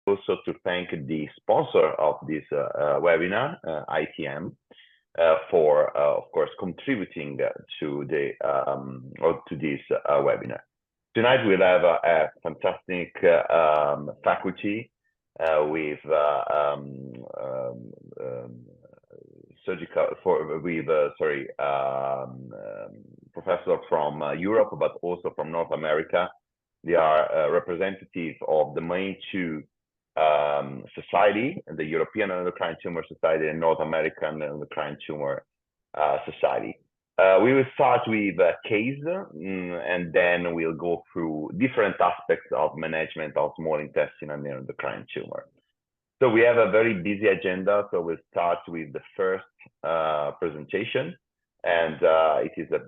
also to thank the sponsor of this webinar, ITM, for, of course, contributing to the to this webinar. Tonight we'll have a fantastic faculty with professor from Europe, but also from North America. They are representative of the main two society, the European Endocrine Tumor Society and North American Endocrine Tumor Society. We will start with a case, and then we'll go through different aspects of management of small intestinal neuroendocrine tumor. So we have a very busy agenda, so we'll start with the first presentation. And it is a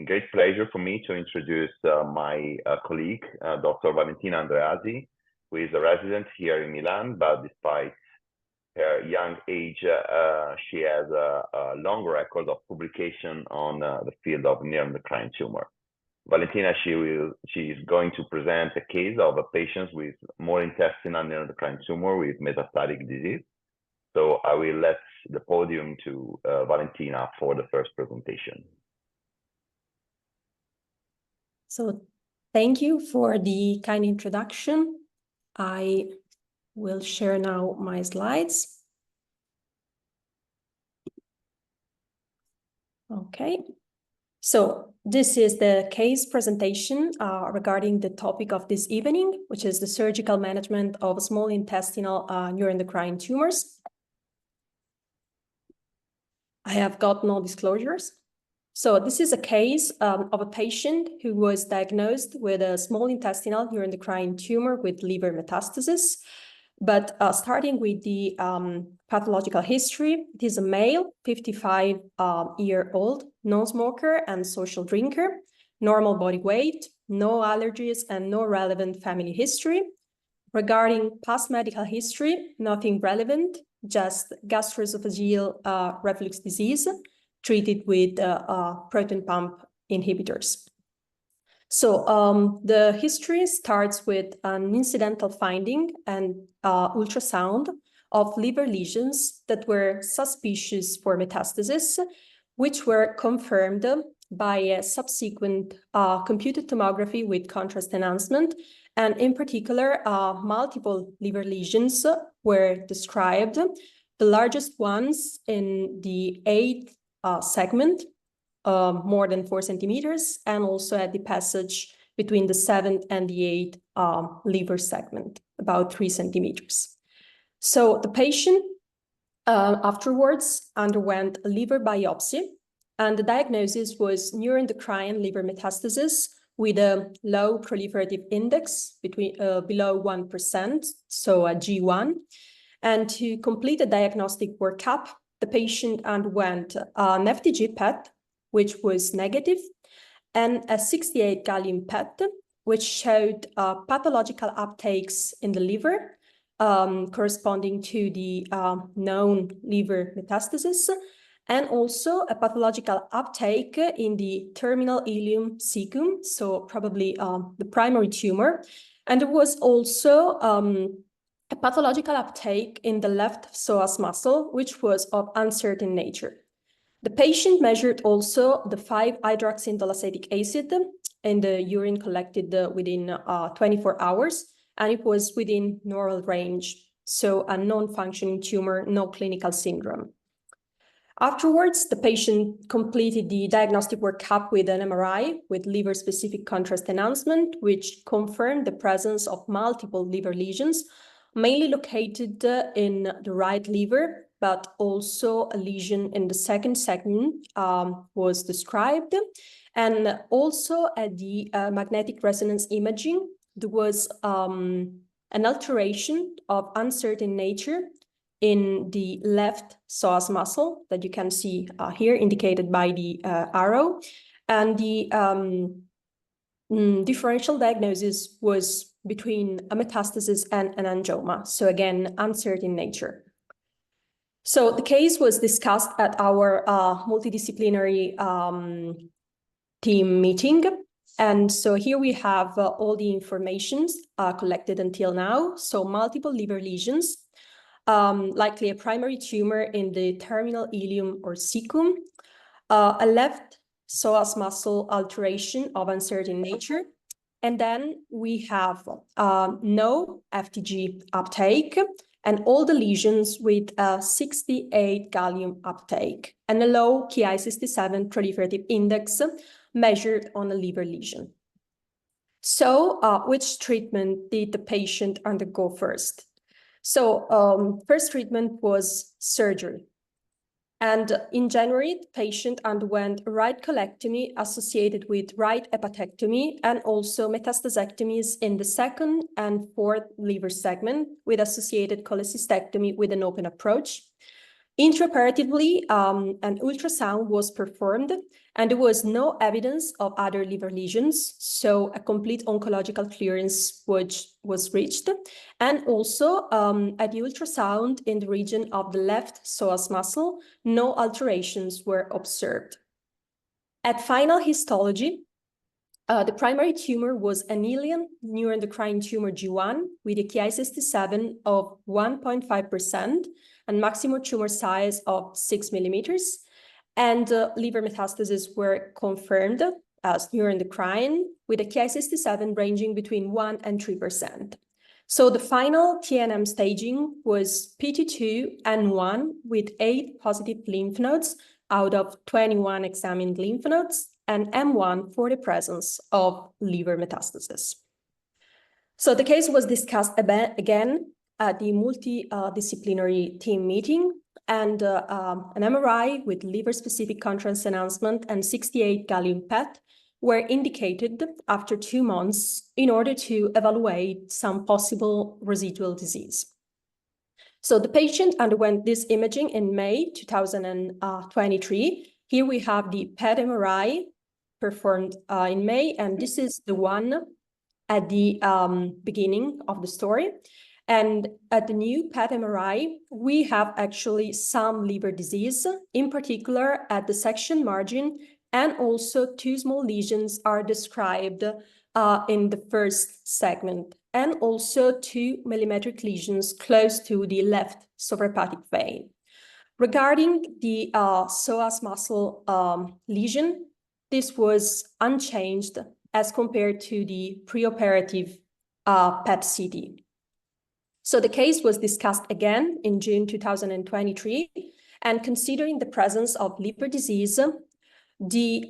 great pleasure for me to introduce my colleague, Dr. Valentina Andreasi, who is a resident here in Milan, but despite her young age, she has a long record of publication on the field of neuroendocrine tumor. Valentina, she is going to present a case of a patient with small intestinal neuroendocrine tumor with metastatic disease. So I will let the podium to Valentina for the first presentation. So thank you for the kind introduction. I will share now my slides. Okay, so this is the case presentation regarding the topic of this evening, which is the surgical management of small intestinal neuroendocrine tumors. I have got no disclosures. So this is a case of a patient who was diagnosed with a small intestinal neuroendocrine tumor with liver metastasis. But starting with the pathological history, it is a male, 55-year-old, non-smoker and social drinker, normal body weight, no allergies and no relevant family history. Regarding past medical history, nothing relevant, just gastroesophageal reflux disease treated with proton pump inhibitors. So the history starts with an incidental finding and ultrasound of liver lesions that were suspicious for metastasis, which were confirmed by a subsequent computed tomography with contrast enhancement. And in particular, multiple liver lesions were described, the largest ones in the 8th segment, more than 4 centimeters, and also at the passage between the 7th and the 8th liver segment, about 3 centimeters. So the patient afterwards underwent a liver biopsy, and the diagnosis was neuroendocrine liver metastasis with a low proliferative index between below 1%, so a G1. And to complete a diagnostic workup, the patient underwent an FDG PET, which was negative, and a 68 gallium PET, which showed pathological uptakes in the liver corresponding to the known liver metastasis, and also a pathological uptake in the terminal ileum cecum, so probably the primary tumor. And there was also a pathological uptake in the left psoas muscle, which was of uncertain nature. The patient measured also the 5-hydroxyindolacetic acid in the urine collected within 24 hours, and it was within normal range, so a non-functioning tumor, no clinical syndrome. Afterwards, the patient completed the diagnostic workup with an MRI with liver-specific contrast enhancement, which confirmed the presence of multiple liver lesions, mainly located in the right liver, but also a lesion in the 2nd segment was described. And also at the magnetic resonance imaging, there was an alteration of uncertain nature in the left psoas muscle that you can see here indicated by the arrow. And the differential diagnosis was between a metastasis and an angioma. So again, uncertain nature. So the case was discussed at our multidisciplinary team meeting. And so here we have all the information collected until now. So multiple liver lesions, likely a primary tumor in the terminal ileum or cecum, a left psoas muscle alteration of uncertain nature, and then we have no FTG uptake, and all the lesions with 68 gallium uptake, and a low Ki-67 proliferative index measured on a liver lesion. So which treatment did the patient undergo first? So first treatment was surgery. And in January, the patient underwent right colectomy associated with right hepatectomy and also metastasectomies in the second and fourth liver segment with associated cholecystectomy with an open approach. Intraoperatively, an ultrasound was performed and there was no evidence of other liver lesions, so a complete oncological clearance was reached. And also at the ultrasound in the region of the left psoas muscle, no alterations were observed. At final histology, the primary tumor was an ilean neuroendocrine tumor G1 with a Ki-67 of 1.5% and maximum tumor size of 6 millimeters. And liver metastases were confirmed as neuroendocrine with a Ki-67 ranging between 1 and 3%. So the final TNM staging was PT2 and 1 with 8 positive lymph nodes out of 21 examined lymph nodes, and M1 for the presence of liver metastasis. So the case was discussed again at the multidisciplinary team meeting, and an MRI with liver-specific contrast enhancement and 68 gallium PET were indicated after 2 months in order to evaluate some possible residual disease. So the patient underwent this imaging in May 2023. Here we have the PET MRI performed in May, and this is the one at the beginning of the story. And at the new PET MRI, we have actually some liver disease, in particular at the section margin, and also 2 small lesions are described in the first segment, and also 2 millimetric lesions close to the left suprahepatic vein. Regarding the psoas muscle lesion, this was unchanged as compared to the preoperative PET-CT. So the case was discussed again in June 2023, and considering the presence of liver disease, the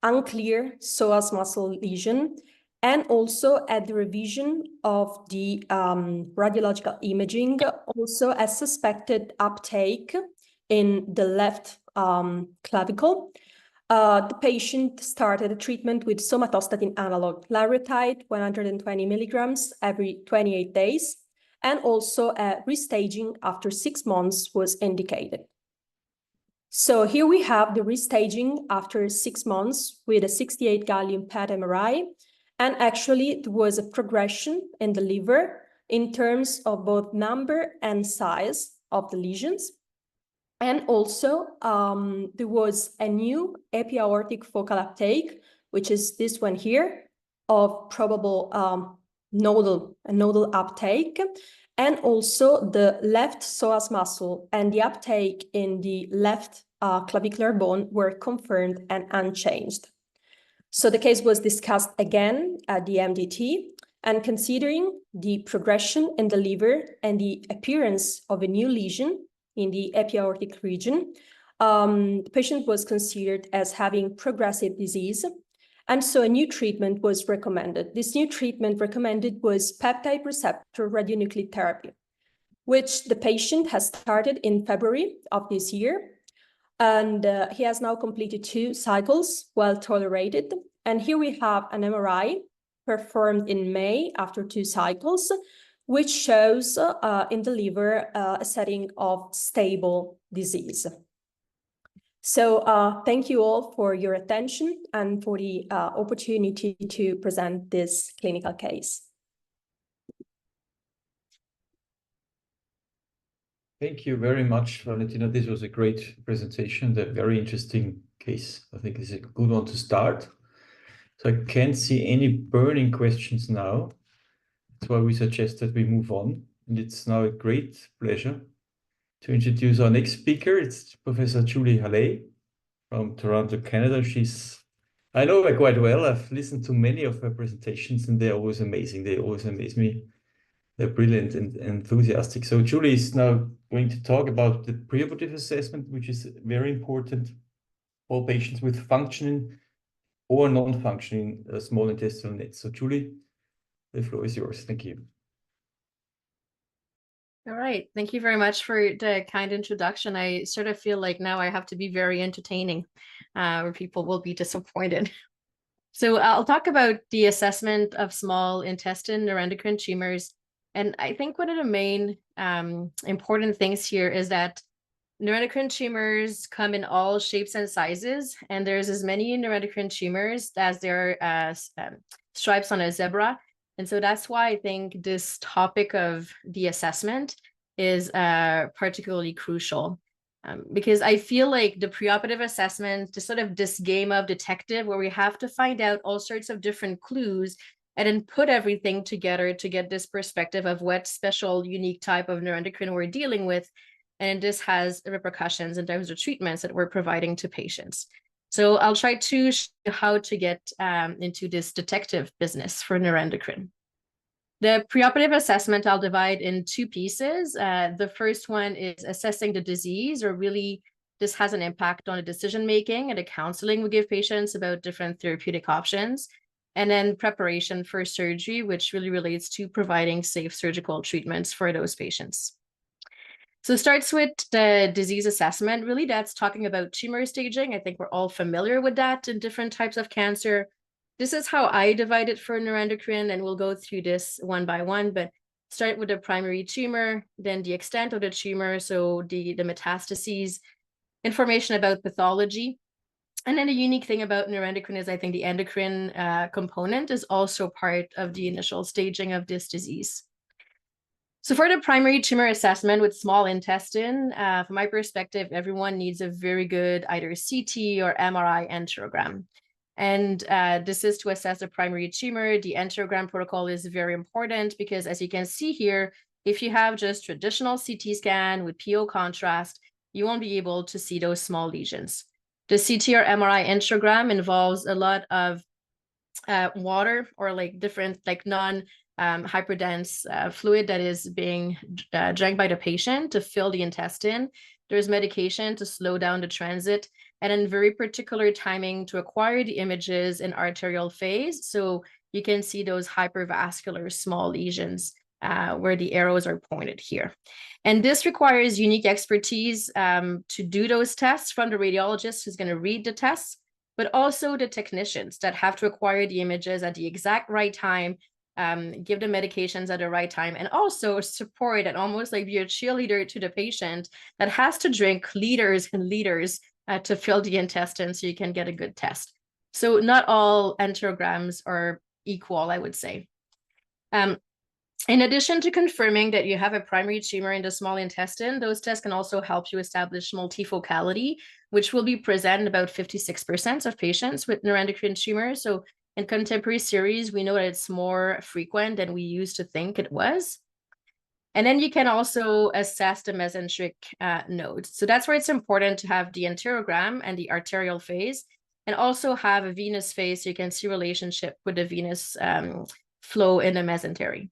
unclear psoas muscle lesion, and also at the revision of the radiological imaging, also a suspected uptake in the left clavicle, the patient started a treatment with somatostatin analog, lanreotide 120 milligrams every 28 days, and also a restaging after 6 months was indicated. So here we have the restaging after 6 months with a 68 gallium PET MRI, and actually there was a progression in the liver in terms of both number and size of the lesions. And also, there was a new epiaortic focal uptake, which is this one here, of probable nodal uptake, and also the left psoas muscle and the uptake in the left clavicular bone were confirmed and unchanged. So the case was discussed again at the MDT, and considering the progression in the liver and the appearance of a new lesion in the epiaortic region, the patient was considered as having progressive disease, and so a new treatment was recommended. This new treatment recommended was peptide receptor radionuclide therapy, which the patient has started in February of this year, and he has now completed 2 cycles, well tolerated. And here we have an MRI performed in May after 2 cycles, which shows in the liver a setting of stable disease. So thank you all for your attention and for the opportunity to present this clinical case. Thank you very much, Valentina. This was a great presentation, a very interesting case. I think it's a good one to start. So I can't see any burning questions now. That's why we suggest that we move on. And it's now a great pleasure to introduce our next speaker. It's Professor Julie Hallet from Toronto, Canada. I know her quite well. I've listened to many of her presentations and they're always amazing. They always amaze me. They're brilliant and enthusiastic. So Julie is now going to talk about the preoperative assessment, which is very important for patients with functioning or non-functioning small intestinal nets. So Julie, the floor is yours. Thank you. All right. Thank you very much for the kind introduction. I sort of feel like now I have to be very entertaining, or people will be disappointed. So I'll talk about the assessment of small intestine neuroendocrine tumors. And I think one of the main important things here is that neuroendocrine tumors come in all shapes and sizes, and there's as many neuroendocrine tumors as there are stripes on a zebra. And so that's why I think this topic of the assessment is particularly crucial, because I feel like the preoperative assessment, this game of detective where we have to find out all sorts of different clues and then put everything together to get this perspective of what special, unique type of neuroendocrine we're dealing with. And this has repercussions in terms of treatments that we're providing to patients. So I'll try to show you how to get into this detective business for neuroendocrine. The preoperative assessment I'll divide in two pieces. The first one is assessing the disease, or really this has an impact on the decision-making and the counseling we give patients about different therapeutic options. And then preparation for surgery, which really relates to providing safe surgical treatments for those patients. So it starts with the disease assessment. Really, that's talking about tumor staging. I think we're all familiar with that in different types of cancer. This is how I divide it for neuroendocrine, and we'll go through this one by one, but start with the primary tumor, then the extent of the tumor, so the metastases, information about pathology. And then the unique thing about neuroendocrine is I think the endocrine component is also part of the initial staging of this disease. So for the primary tumor assessment with small intestine, from my perspective, everyone needs a very good either CT or MRI enterogram. And this is to assess the primary tumor. The enterogram protocol is very important because, as you can see here, if you have just traditional CT scan with PO contrast, you won't be able to see those small lesions. The CT or MRI enterogram involves a lot of water or like different like non-hyperdense fluid that is being drank by the patient to fill the intestine. There's medication to slow down the transit, and then very particular timing to acquire the images in arterial phase. So you can see those hypervascular small lesions where the arrows are pointed here. And this requires unique expertise to do those tests from the radiologist who's going to read the tests, but also the technicians that have to acquire the images at the exact right time, give the medications at the right time, and also support and almost like be a cheerleader to the patient that has to drink liters and liters to fill the intestine so you can get a good test. So not all enterograms are equal, I would say. In addition to confirming that you have a primary tumor in the small intestine, those tests can also help you establish multifocality, which will be present in about 56% of patients with neuroendocrine tumors. So in contemporary series, we know that it's more frequent than we used to think it was. And then you can also assess the mesenteric nodes. So that's where it's important to have the enterogram and the arterial phase, and also have a venous phase so you can see relationship with the venous flow in the mesentery.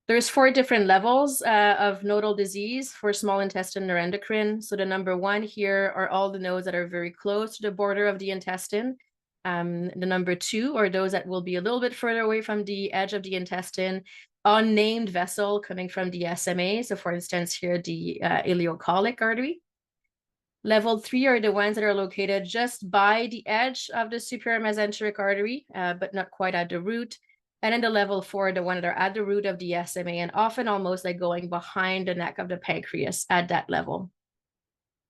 There's 4 different levels of nodal disease for small intestine neuroendocrine. So the number 1 here are all the nodes that are very close to the border of the intestine. The number 2 are those that will be a little bit further away from the edge of the intestine, unnamed vessel coming from the SMA. So for instance, here, the ileocolic artery. Level 3 are the ones that are located just by the edge of the superior mesenteric artery, but not quite at the root. And then the level 4 are the ones that are at the root of the SMA and often almost like going behind the neck of the pancreas at that level.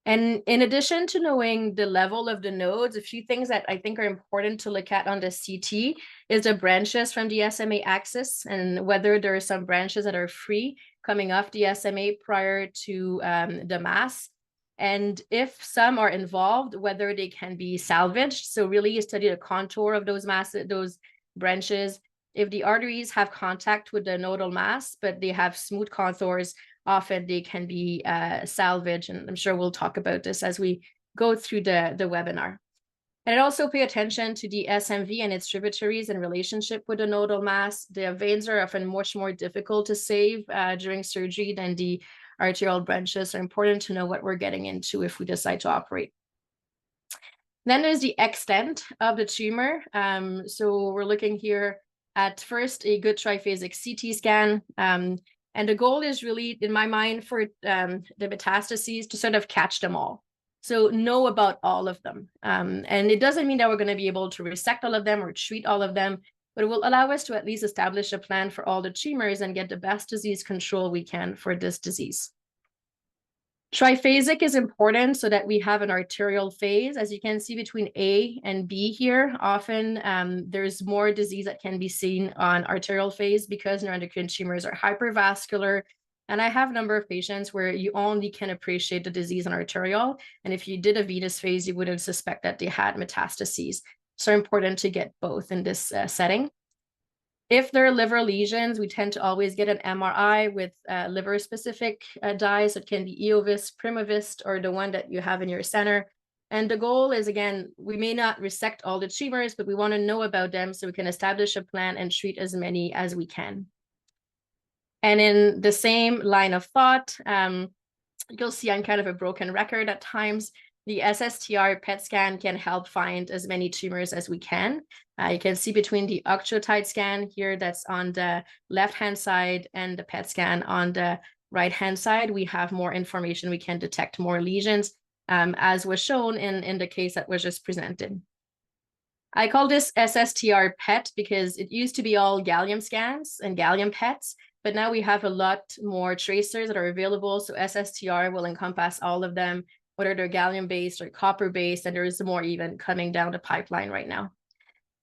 And in addition to knowing the level of the nodes, a few things that I think are important to look at on the CT is the branches from the SMA axis and whether there are some branches that are free coming off the SMA prior to the mass. And if some are involved, whether they can be salvaged. So really study the contour of those those branches. If the arteries have contact with the nodal mass, but they have smooth contours, often they can be salvaged. And I'm sure we'll talk about this as we go through the webinar. And also pay attention to the SMV and its tributaries in relationship with the nodal mass. The veins are often much more difficult to save during surgery than the arterial branches. So important to know what we're getting into if we decide to operate. Then there's the extent of the tumor. So we're looking here at first a good triphasic CT scan. And the goal is really, in my mind, for the metastases to sort of catch them all. So know about all of them. And it doesn't mean that we're going to be able to resect all of them or treat all of them, but it will allow us to at least establish a plan for all the tumors and get the best disease control we can for this disease. Triphasic is important so that we have an arterial phase. As you can see between A and B here, often there's more disease that can be seen on arterial phase because neuroendocrine tumors are hypervascular. And I have a number of patients where you only can appreciate the disease on arterial. And if you did a venous phase, you wouldn't suspect that they had metastases. So important to get both in this setting. If there are liver lesions, we tend to always get an MRI with liver-specific dyes. So it can be Eovist, Primovist, or the one that you have in your center. And the goal is, again, we may not resect all the tumors, but we want to know about them so we can establish a plan and treat as many as we can. And in the same line of thought, you'll see I'm kind of a broken record at times. The SSTR PET scan can help find as many tumors as we can. You can see between the octreotide scan here that's on the left-hand side and the PET scan on the right-hand side, we have more information. We can detect more lesions, as was shown in the case that was just presented. I call this SSTR PET because it used to be all gallium scans and gallium PETs, but now we have a lot more tracers that are available. So SSTR will encompass all of them, whether they're gallium-based or copper-based, and there is more even coming down the pipeline right now.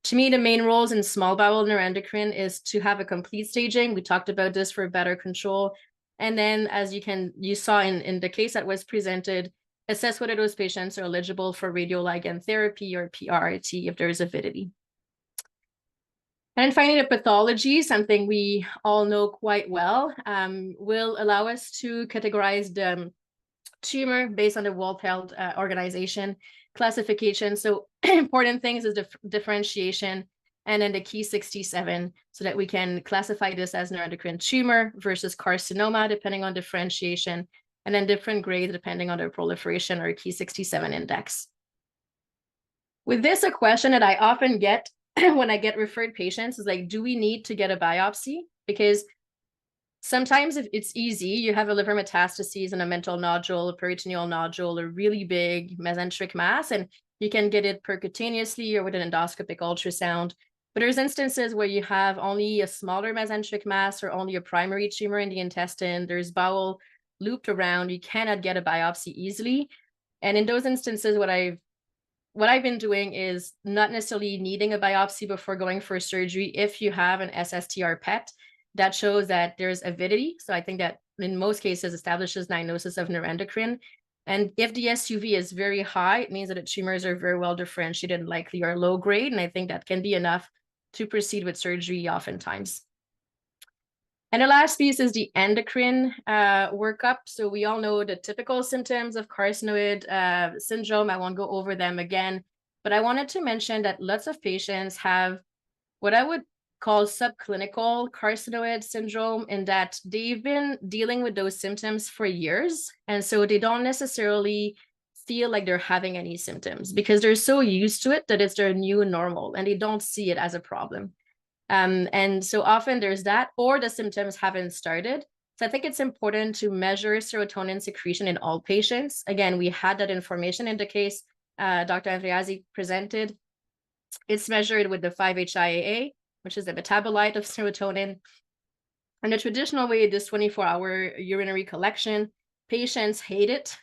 To me, the main roles in small bowel neuroendocrine is to have a complete staging. We talked about this for better control. And then as you saw in the case that was presented, assess whether those patients are eligible for radioligand therapy or PRRT if there is avidity. And finally, the pathology, something we all know quite well, will allow us to categorize the tumor based on the World Health Organization classification. So important things is the differentiation and then the key 67 so that we can classify this as neuroendocrine tumor versus carcinoma, depending on differentiation, and then different grades depending on their proliferation or key 67 index. With this, a question that I often get when I get referred patients is like, do we need to get a biopsy? Because sometimes if it's easy, you have a liver metastases and a mental nodule, a peritoneal nodule, a really big mesenteric mass, and you can get it percutaneously or with an endoscopic ultrasound. But there's instances where you have only a smaller mesenteric mass or only a primary tumor in the intestine. There's bowel looped around. You cannot get a biopsy easily. And in those instances, what I've been doing is not necessarily needing a biopsy before going for surgery if you have an SSTR PET that shows that there's avidity. So I think that in most cases establishes diagnosis of neuroendocrine. And if the SUV is very high, it means that the tumors are very well differentiated and likely are low grade. And I think that can be enough to proceed with surgery oftentimes. And the last piece is the endocrine workup. So we all know the typical symptoms of carcinoid syndrome. I won't go over them again, but I wanted to mention that lots of patients have what I would call subclinical carcinoid syndrome, in that they've been dealing with those symptoms for years. And so they don't necessarily feel like they're having any symptoms because they're so used to it that it's their new normal and they don't see it as a problem. And so often there's that, or the symptoms haven't started. So I think it's important to measure serotonin secretion in all patients. Again, we had that information in the case Dr. Andreasi presented. It's measured with the 5-HIAA, which is the metabolite of serotonin. And the traditional way, this 24-hour urinary collection, patients hate it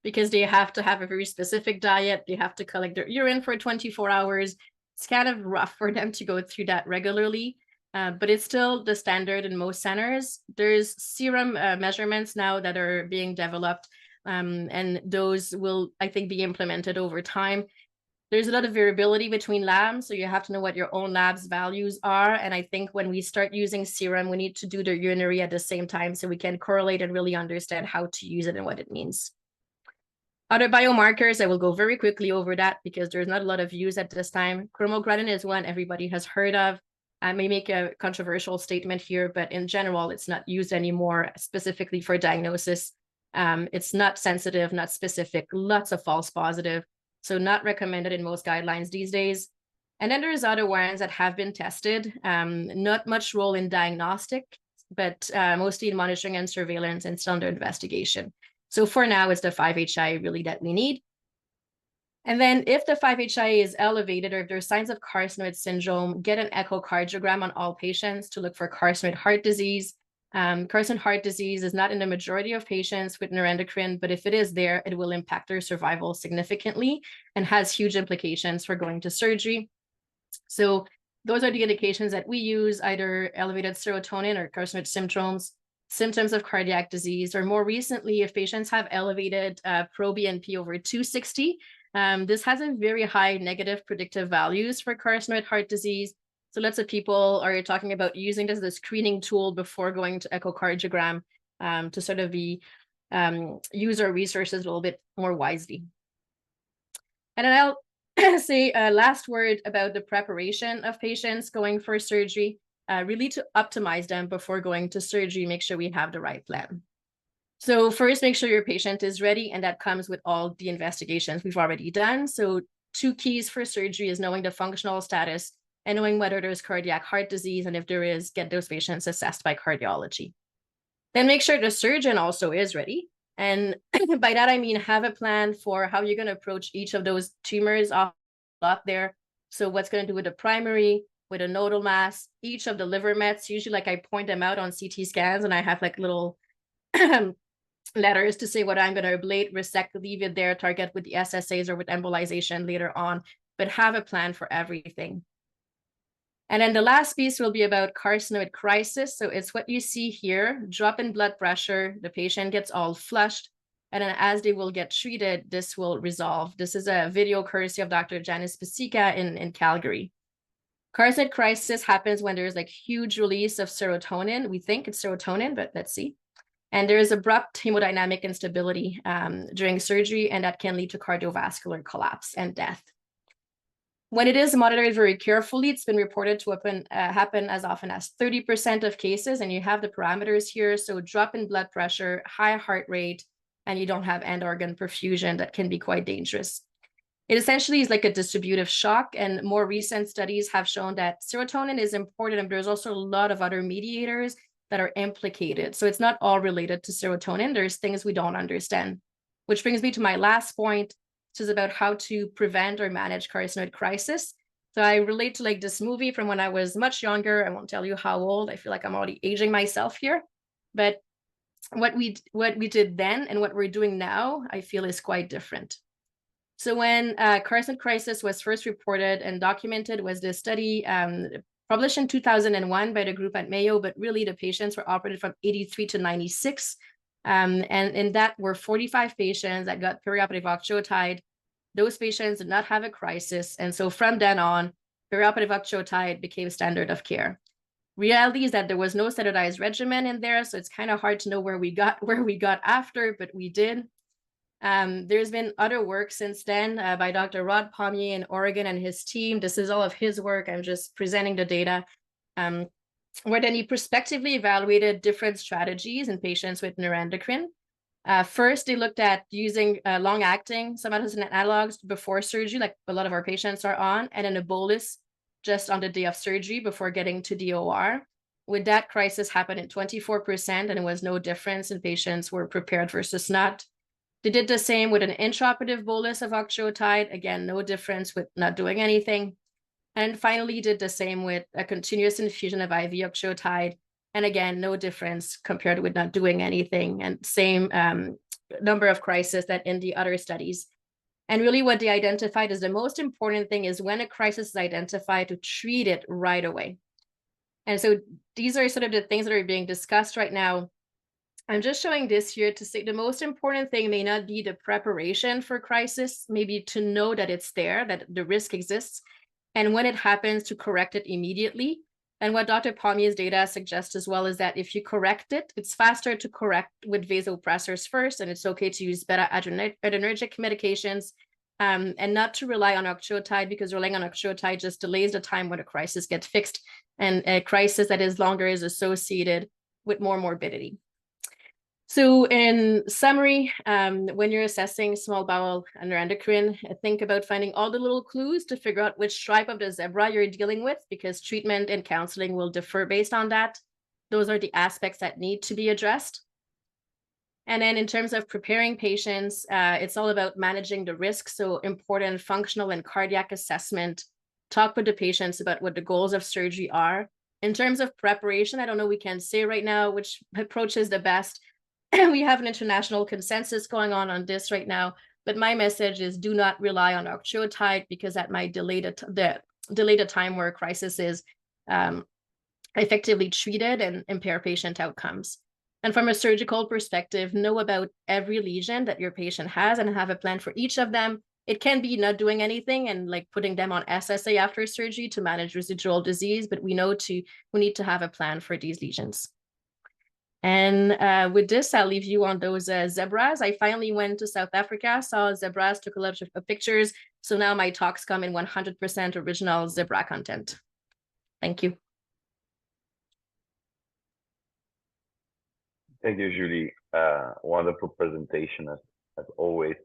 because they have to have a very specific diet. They have to collect their urine for 24 hours. It's kind of rough for them to go through that regularly, but it's still the standard in most centers. There's serum measurements now that are being developed And those will, I think, be implemented over time. There's a lot of variability between labs, so you have to know what your own lab's values are. And I think when we start using serum, we need to do the urinary at the same time so we can correlate and really understand how to use it and what it means. Other biomarkers, I will go very quickly over that because there's not a lot of use at this time. Chromogranin is one everybody has heard of. I may make a controversial statement here, but in general, it's not used anymore specifically for diagnosis. It's not sensitive, not specific, lots of false positive. So not recommended in most guidelines these days. And then there's other ones that have been tested, not much role in diagnostic, but mostly in monitoring and surveillance and still under investigation. So for now, it's the 5-HI really that we need. And then if the 5-HI is elevated or if there's signs of carcinoid syndrome, get an echocardiogram on all patients to look for carcinoid heart disease. Carcinoid heart disease is not in the majority of patients with neuroendocrine, but if it is there, it will impact their survival significantly and has huge implications for going to surgery. So those are the indications that we use, either elevated serotonin or carcinoid symptoms of cardiac disease, or more recently, if patients have elevated pro-BNP over 260, this has a very high negative predictive values for carcinoid heart disease. So lots of people are talking about using this as a screening tool before going to echocardiogram to sort of use our resources a little bit more wisely. And then I'll say a last word about the preparation of patients going for surgery, really to optimize them before going to surgery, make sure we have the right plan. So first, make sure your patient is ready, and that comes with all the investigations we've already done. So 2 keys for surgery is knowing the functional status and knowing whether there's cardiac heart disease, and if there is, get those patients assessed by cardiology. Then make sure the surgeon also is ready. And by that, I mean, have a plan for how you're going to approach each of those tumors up there. So what's going to do with the primary, with a nodal mass, each of the liver mets, usually like I point them out on CT scans and I have like little letters to say what I'm going to ablate, resect, leave it there, target with the SSAs or with embolization later on, but have a plan for everything. And then the last piece will be about carcinoid crisis. So it's what you see here, drop in blood pressure, the patient gets all flushed, and then as they will get treated, this will resolve. This is a video courtesy of Dr. Janice Pasica in Calgary. Carcinoid crisis happens when there's like huge release of serotonin. We think it's serotonin, but let's see. And there is abrupt hemodynamic instability during surgery, and that can lead to cardiovascular collapse and death. When it is monitored very carefully, it's been reported to happen as often as 30% of cases, and you have the parameters here. So drop in blood pressure, high heart rate, and you don't have end organ perfusion. That can be quite dangerous. It essentially is like a distributive shock, and more recent studies have shown that serotonin is important, and there's also a lot of other mediators that are implicated. So it's not all related to serotonin. There's things we don't understand, which brings me to my last point, which is about how to prevent or manage carcinoid crisis. So I relate to like this movie from when I was much younger. I won't tell you how old. I feel like I'm already aging myself here. But what we did then and what we're doing now, I feel is quite different. So when carcinoid crisis was first reported and documented was this study published in 2001 by the group at Mayo, but really the patients were operated from 83 to 96. And in that were 45 patients that got perioperative octreotide. Those patients did not have a crisis. And so from then on, perioperative octreotide became standard of care. Reality is that there was no standardized regimen in there, so it's kind of hard to know where we got after, but we did. There's been other work since then by Dr. Rod Pommier in Oregon and his team. This is all of his work. I'm just presenting the data. Where then he prospectively evaluated different strategies in patients with neuroendocrine. First, they looked at using long-acting somatostatin analogs before surgery, like a lot of our patients are on, and then a bolus just on the day of surgery before getting to the OR. With that, crisis happened in 24%, and it was no difference in patients who were prepared versus not. They did the same with an intraoperative bolus of octreotide. Again, no difference with not doing anything. And finally, did the same with a continuous infusion of IV octreotide. And again, no difference compared with not doing anything, and same number of crises that in the other studies. And really what they identified is the most important thing is when a crisis is identified, to treat it right away. And so these are sort of the things that are being discussed right now. I'm just showing this here to say the most important thing may not be the preparation for crisis, maybe to know that it's there, that the risk exists, and when it happens, to correct it immediately. And what Dr. Palmier's data suggests as well is that if you correct it, it's faster to correct with vasopressors first, and it's okay to use beta-adrenergic medications, and not to rely on octreotide, because relying on octreotide just delays the time when a crisis gets fixed, and a crisis that is longer is associated with more morbidity. So in summary, when you're assessing small bowel neuroendocrine, think about finding all the little clues to figure out which stripe of the zebra you're dealing with, because treatment and counseling will differ based on that. Those are the aspects that need to be addressed. And then in terms of preparing patients, it's all about managing the risk. So important functional and cardiac assessment. Talk with the patients about what the goals of surgery are. In terms of preparation, I don't know, we can say right now which approach is the best. We have an international consensus going on this right now, but my message is do not rely on octreotide, because that might delay the time where a crisis is effectively treated and impair patient outcomes. And from a surgical perspective, know about every lesion that your patient has and have a plan for each of them. It can be not doing anything and like putting them on SSA after surgery to manage residual disease, but we need to have a plan for these lesions. And with this, I'll leave you on those zebras. I finally went to South Africa, saw zebras, took a lot of pictures. So now my talks come in 100% original zebra content. Thank you. Thank you, Julie. Wonderful presentation as always.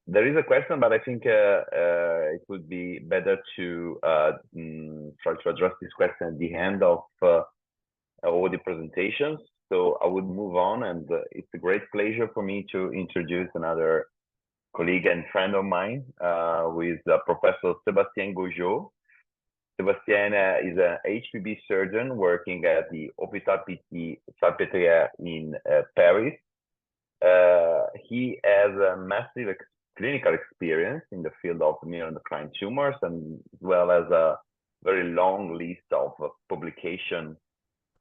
There is a question, but I think it would be better to try to address this question at the end of all the presentations. So I would move on, and it's a great pleasure for me to introduce another colleague and friend of mine, with Professor Sebastien Gaujoux. Sebastien is an HPB surgeon working at the Hôpital Pitié-Salpêtrière in Paris. He has a massive clinical experience in the field of neuroendocrine tumors, and as well as a very long list of publications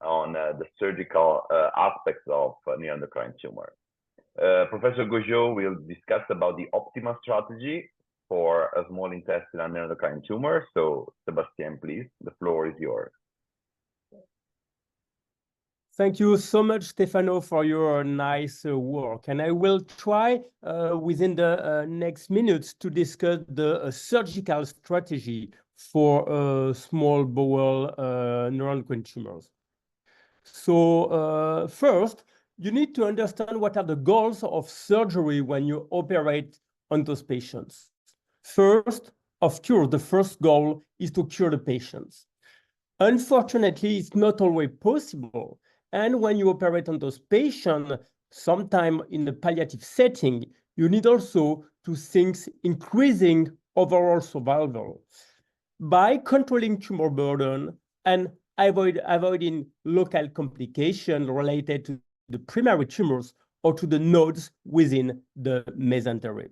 on the surgical aspects of neuroendocrine tumor. Professor Gaujoux will discuss about the optimal strategy for a small intestinal neuroendocrine tumor. So, Sebastien, please, the floor is yours. Thank you so much, Stefano, for your nice work. And I will try within the next minutes to discuss the surgical strategy for small bowel neuroendocrine tumors. So first, you need to understand what are the goals of surgery when you operate on those patients. First, of course, the first goal is to cure the patients. Unfortunately, it's not always possible. And when you operate on those patients, sometime in the palliative setting, you need also to think increasing overall survival by controlling tumor burden and avoiding local complications related to the primary tumors or to the nodes within the mesentery.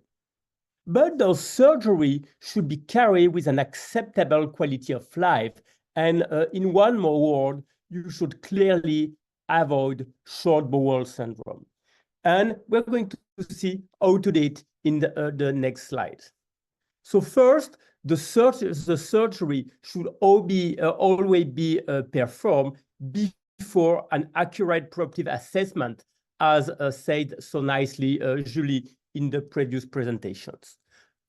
But those surgery should be carried with an acceptable quality of life. And in one more word, you should clearly avoid short bowel syndrome. And we're going to see how to do it in the next slide. So first, the surgery should always be performed before an accurate preoperative assessment, as said so nicely Julie in the previous presentations.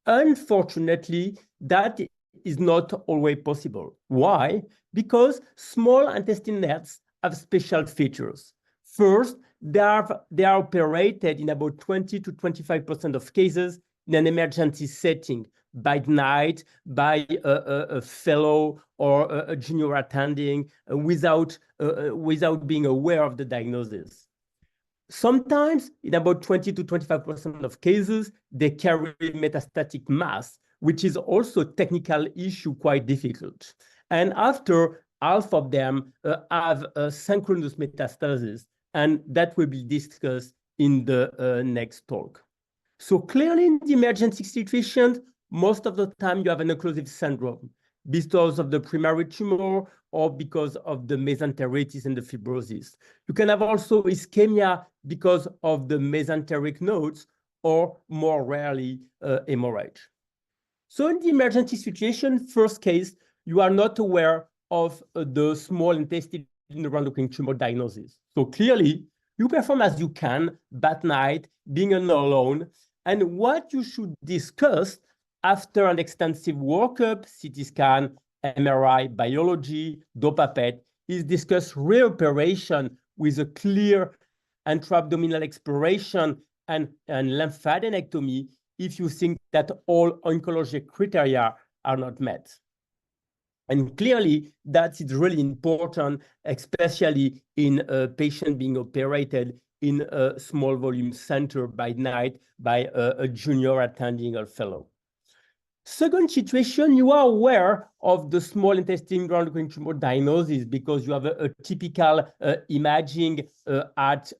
Unfortunately, that is not always possible. Why? Because small intestinal nerves have special features. First, they are operated in about 20 to 25% of cases in an emergency setting, by night, by a fellow or a junior attending, without being aware of the diagnosis. Sometimes, in about 20 to 25% of cases, they carry metastatic mass, which is also a technical issue quite difficult. And after, half of them have synchronous metastasis, and that will be discussed in the next talk. So clearly in the emergency situation, most of the time you have an occlusive syndrome. because of the primary tumor or because of the mesenteritis and the fibrosis. You can have also ischemia because of the mesenteric nodes or more rarely hemorrhage. So in the emergency situation, first case, you are not aware of the small intestinal neuroendocrine tumor diagnosis. So clearly, you perform as you can, that night, being alone, and what you should discuss after an extensive workup, CT scan, MRI, biology, Doppler PET, is discuss reoperation with a clear intra-abdominal exploration and lymphadenectomy if you think that all oncologic criteria are not met. And clearly, that is really important, especially in a patient being operated in a small volume center by night by a junior attending or fellow. Second situation, you are aware of the small intestinal neuroendocrine tumor diagnosis because you have a typical imaging at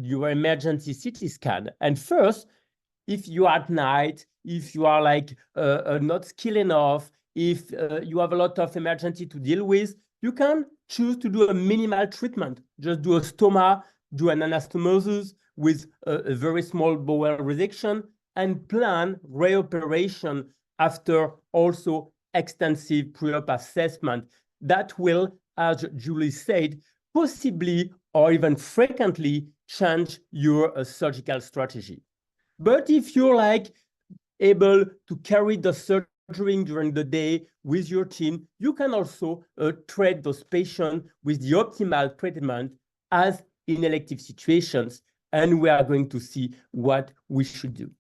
your emergency CT scan. And first, if you are at night, if you are like not skilled enough, if you have a lot of emergency to deal with, you can choose to do a minimal treatment. Just do a stoma, do an anastomosis with a very small bowel resection, and plan reoperation after also extensive pre-op assessment that will, as Julie said, possibly or even frequently change your surgical strategy. But if you're like able to carry the surgery during the day with your team, you can also treat those patients with the optimal treatment as in elective situations, and we are going to see what we should do.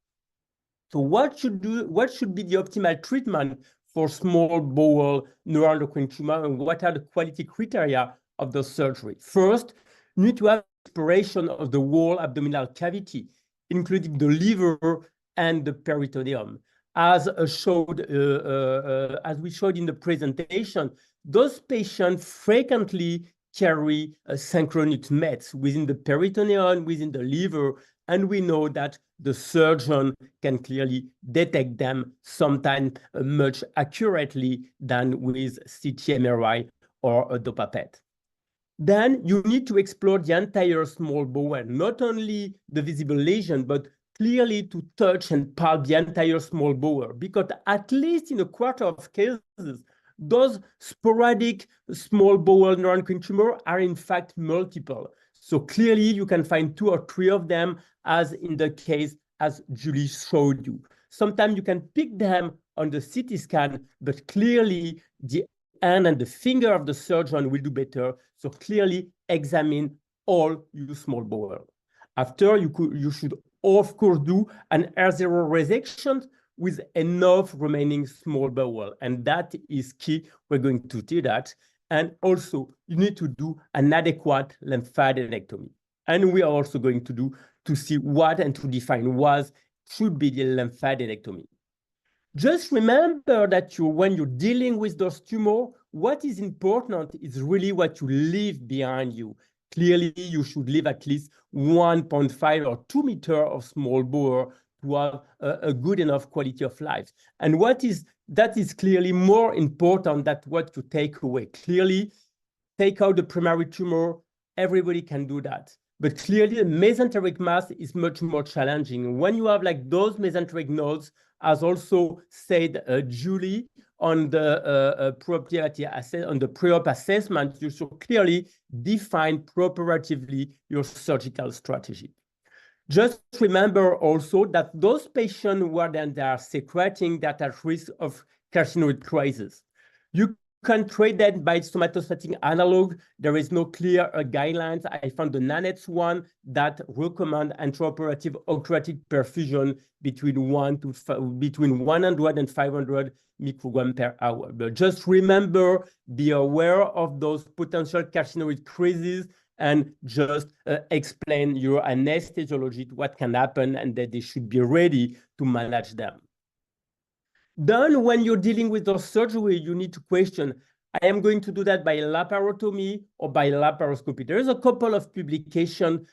So what should be the optimal treatment for small bowel neuroendocrine tumor, and what are the quality criteria of the surgery? First, you need to have exploration of the whole abdominal cavity, including the liver and the peritoneum. As we showed in the presentation, those patients frequently carry synchronous mets within the peritoneum, within the liver, and we know that the surgeon can clearly detect them sometimes much accurately than with CT MRI or a Doppler PET. Then you need to explore the entire small bowel, not only the visible lesion, but clearly to touch and palp the entire small bowel, because at least in a quarter of cases, those sporadic small bowel neuroendocrine tumors are in fact multiple. So clearly you can find 2 or 3 of them, as in the case as Julie showed you. Sometimes you can pick them on the CT scan, but clearly the hand and the finger of the surgeon will do better. So clearly examine all your small bowel. After, you should of course do an R0 resection with enough remaining small bowel, and that is key. We're going to do that. And also, you need to do an adequate lymphadenectomy. And we are also going to see what and to define what should be the lymphadenectomy. Just remember that when you're dealing with those tumors, what is important is really what you leave behind you. Clearly, you should leave at least 1.5 or 2 meters of small bowel to have a good enough quality of life. And that is clearly more important than what you take away. Clearly, take out the primary tumor, everybody can do that. But clearly, the mesenteric mass is much more challenging. When you have like those mesenteric nodes, as also said Julie, on the pre-op assessment, you should clearly define preoperatively your surgical strategy. Just remember also that those patients who they are secreting that are at risk of carcinoid crisis. You can treat that by somatostatin analog. There is no clear guidelines. I found the NANETS one that recommend intraoperative octreotide perfusion between 100 and 500 microgram per hour. But just remember, be aware of those potential carcinoid crises, and just explain your anesthesiology, what can happen, and that they should be ready to manage them. Then when you're dealing with those surgery, you need to question, I am going to do that by laparotomy or by laparoscopy. There is a couple of publications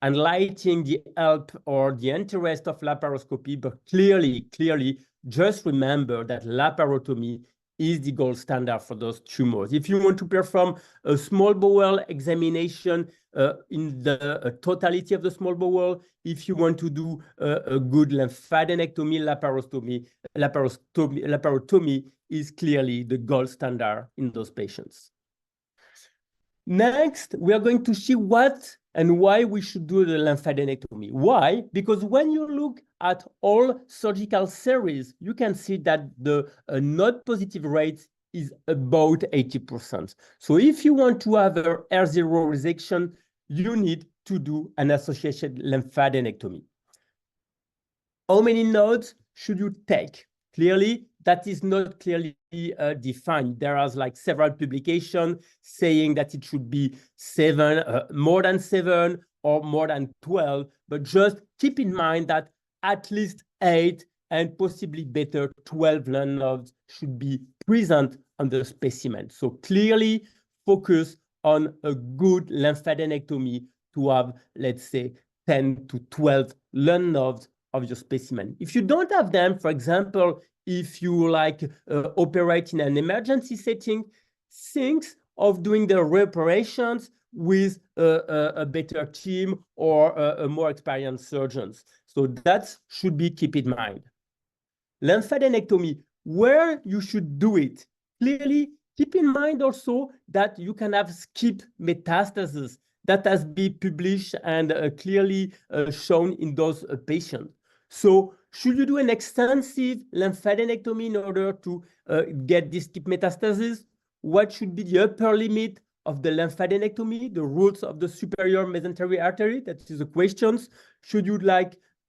enlightening the help or the interest of laparoscopy, but clearly, just remember that laparotomy is the gold standard for those tumors. If you want to perform a small bowel examination in the totality of the small bowel, if you want to do a good lymphadenectomy, laparotomy is clearly the gold standard in those patients. Next, we are going to see what and why we should do the lymphadenectomy. Why? Because when you look at all surgical series, you can see that the node positive rate is about 80%. So if you want to have a R0 resection, you need to do an associated lymphadenectomy. How many nodes should you take? Clearly, that is not clearly defined. There are like several publications saying that it should be 7, more than 7 or more than 12, but just keep in mind that at least 8 and possibly better 12 lymph nodes should be present on the specimen. So clearly focus on a good lymphadenectomy to have, let's say, 10 to 12 lymph nodes of your specimen. If you don't have them, for example, if you operate in an emergency setting, think of doing the reparations with a better team or a more experienced surgeons. So that should be keep in mind. Lymphadenectomy, where you should do it. Clearly, keep in mind also that you can have skip metastasis that has been published and clearly shown in those patients. So should you do an extensive lymphadenectomy in order to get this skip metastasis? What should be the upper limit of the lymphadenectomy, the roots of the superior mesenteric artery? That is the questions. Should you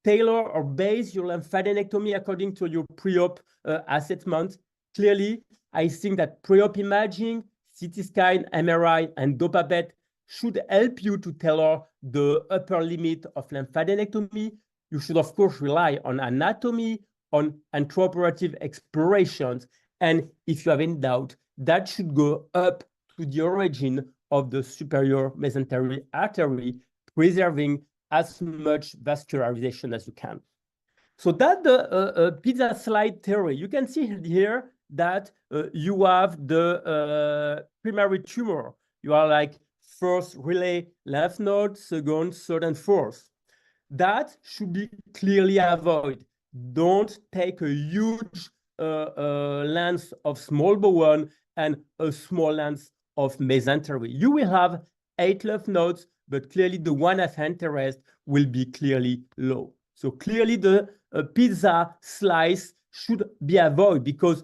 tailor or base your lymphadenectomy according to your pre-op assessment? Clearly, I think that pre-op imaging, CT scan, MRI, and Doppler PET should help you to tailor the upper limit of lymphadenectomy. You should, of course, rely on anatomy, on intraoperative explorations, and if you have any doubt, that should go up to the origin of the superior mesenteric artery, preserving as much vascularization as you can. So that's the pizza slide theory. You can see here that you have the primary tumor. You are first relay lymph node, second, third, and fourth. That should be clearly avoided. Don't take a huge length of small bowel and a small length of mesentery. You will have 8 lymph nodes, but clearly the one of interest will be clearly low. So clearly the pizza slice should be avoided because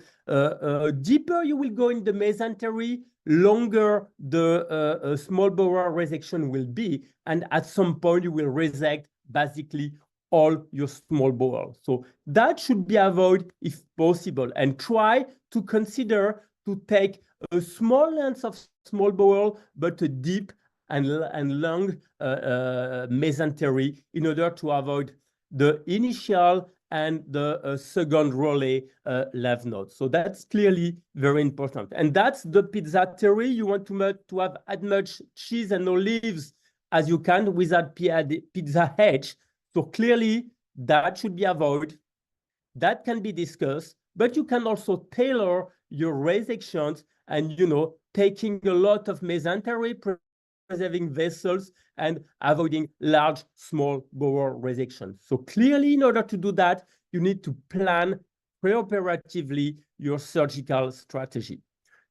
deeper you will go in the mesentery, longer the small bowel resection will be, and at some point you will resect basically all your small bowel. So that should be avoided if possible, and try to consider to take a small length of small bowel, but a deep and long mesentery in order to avoid the initial and the second relay lymph nodes. So that's clearly very important. And that's the pizza theory. You want to have as much cheese and olives as you can without pizza edge. So clearly that should be avoided. That can be discussed, but you can also tailor your resections and, taking a lot of mesentery, preserving vessels, and avoiding large, small bowel resection. So clearly, in order to do that, you need to plan preoperatively your surgical strategy.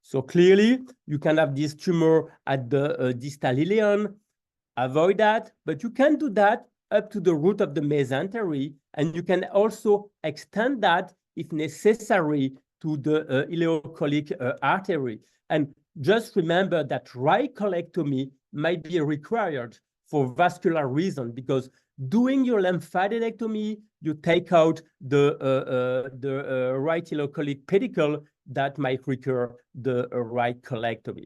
So clearly, you can have this tumor at the distal ileum, avoid that, but you can do that up to the root of the mesentery, and you can also extend that, if necessary, to the ileocholic artery. And just remember that right colectomy might be required for vascular reasons, because doing your lymphadenectomy, you take out the right ileocholic pedicle that might require the right colectomy.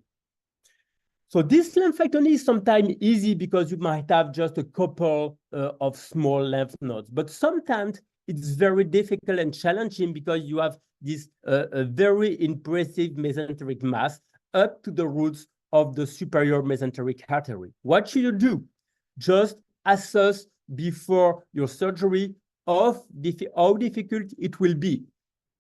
So this lymphadenectomy is sometimes easy because you might have just a couple of small lymph nodes, but sometimes it's very difficult and challenging because you have this very impressive mesenteric mass up to the roots of the superior mesenteric artery. What should you do? Just assess before your surgery of how difficult it will be.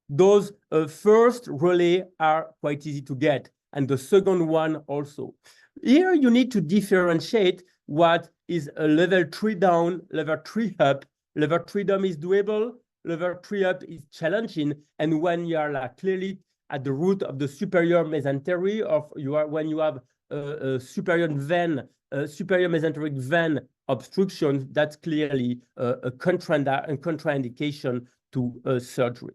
Those first relay are quite easy to get, and the second one also. Here you need to differentiate what is a level 3 down, level 3 up. Level 3 down is doable, level 3 up is challenging, and when you are like clearly at the root of the superior mesentery, when you have a superior mesenteric vein obstruction, that's clearly a contraindication to surgery.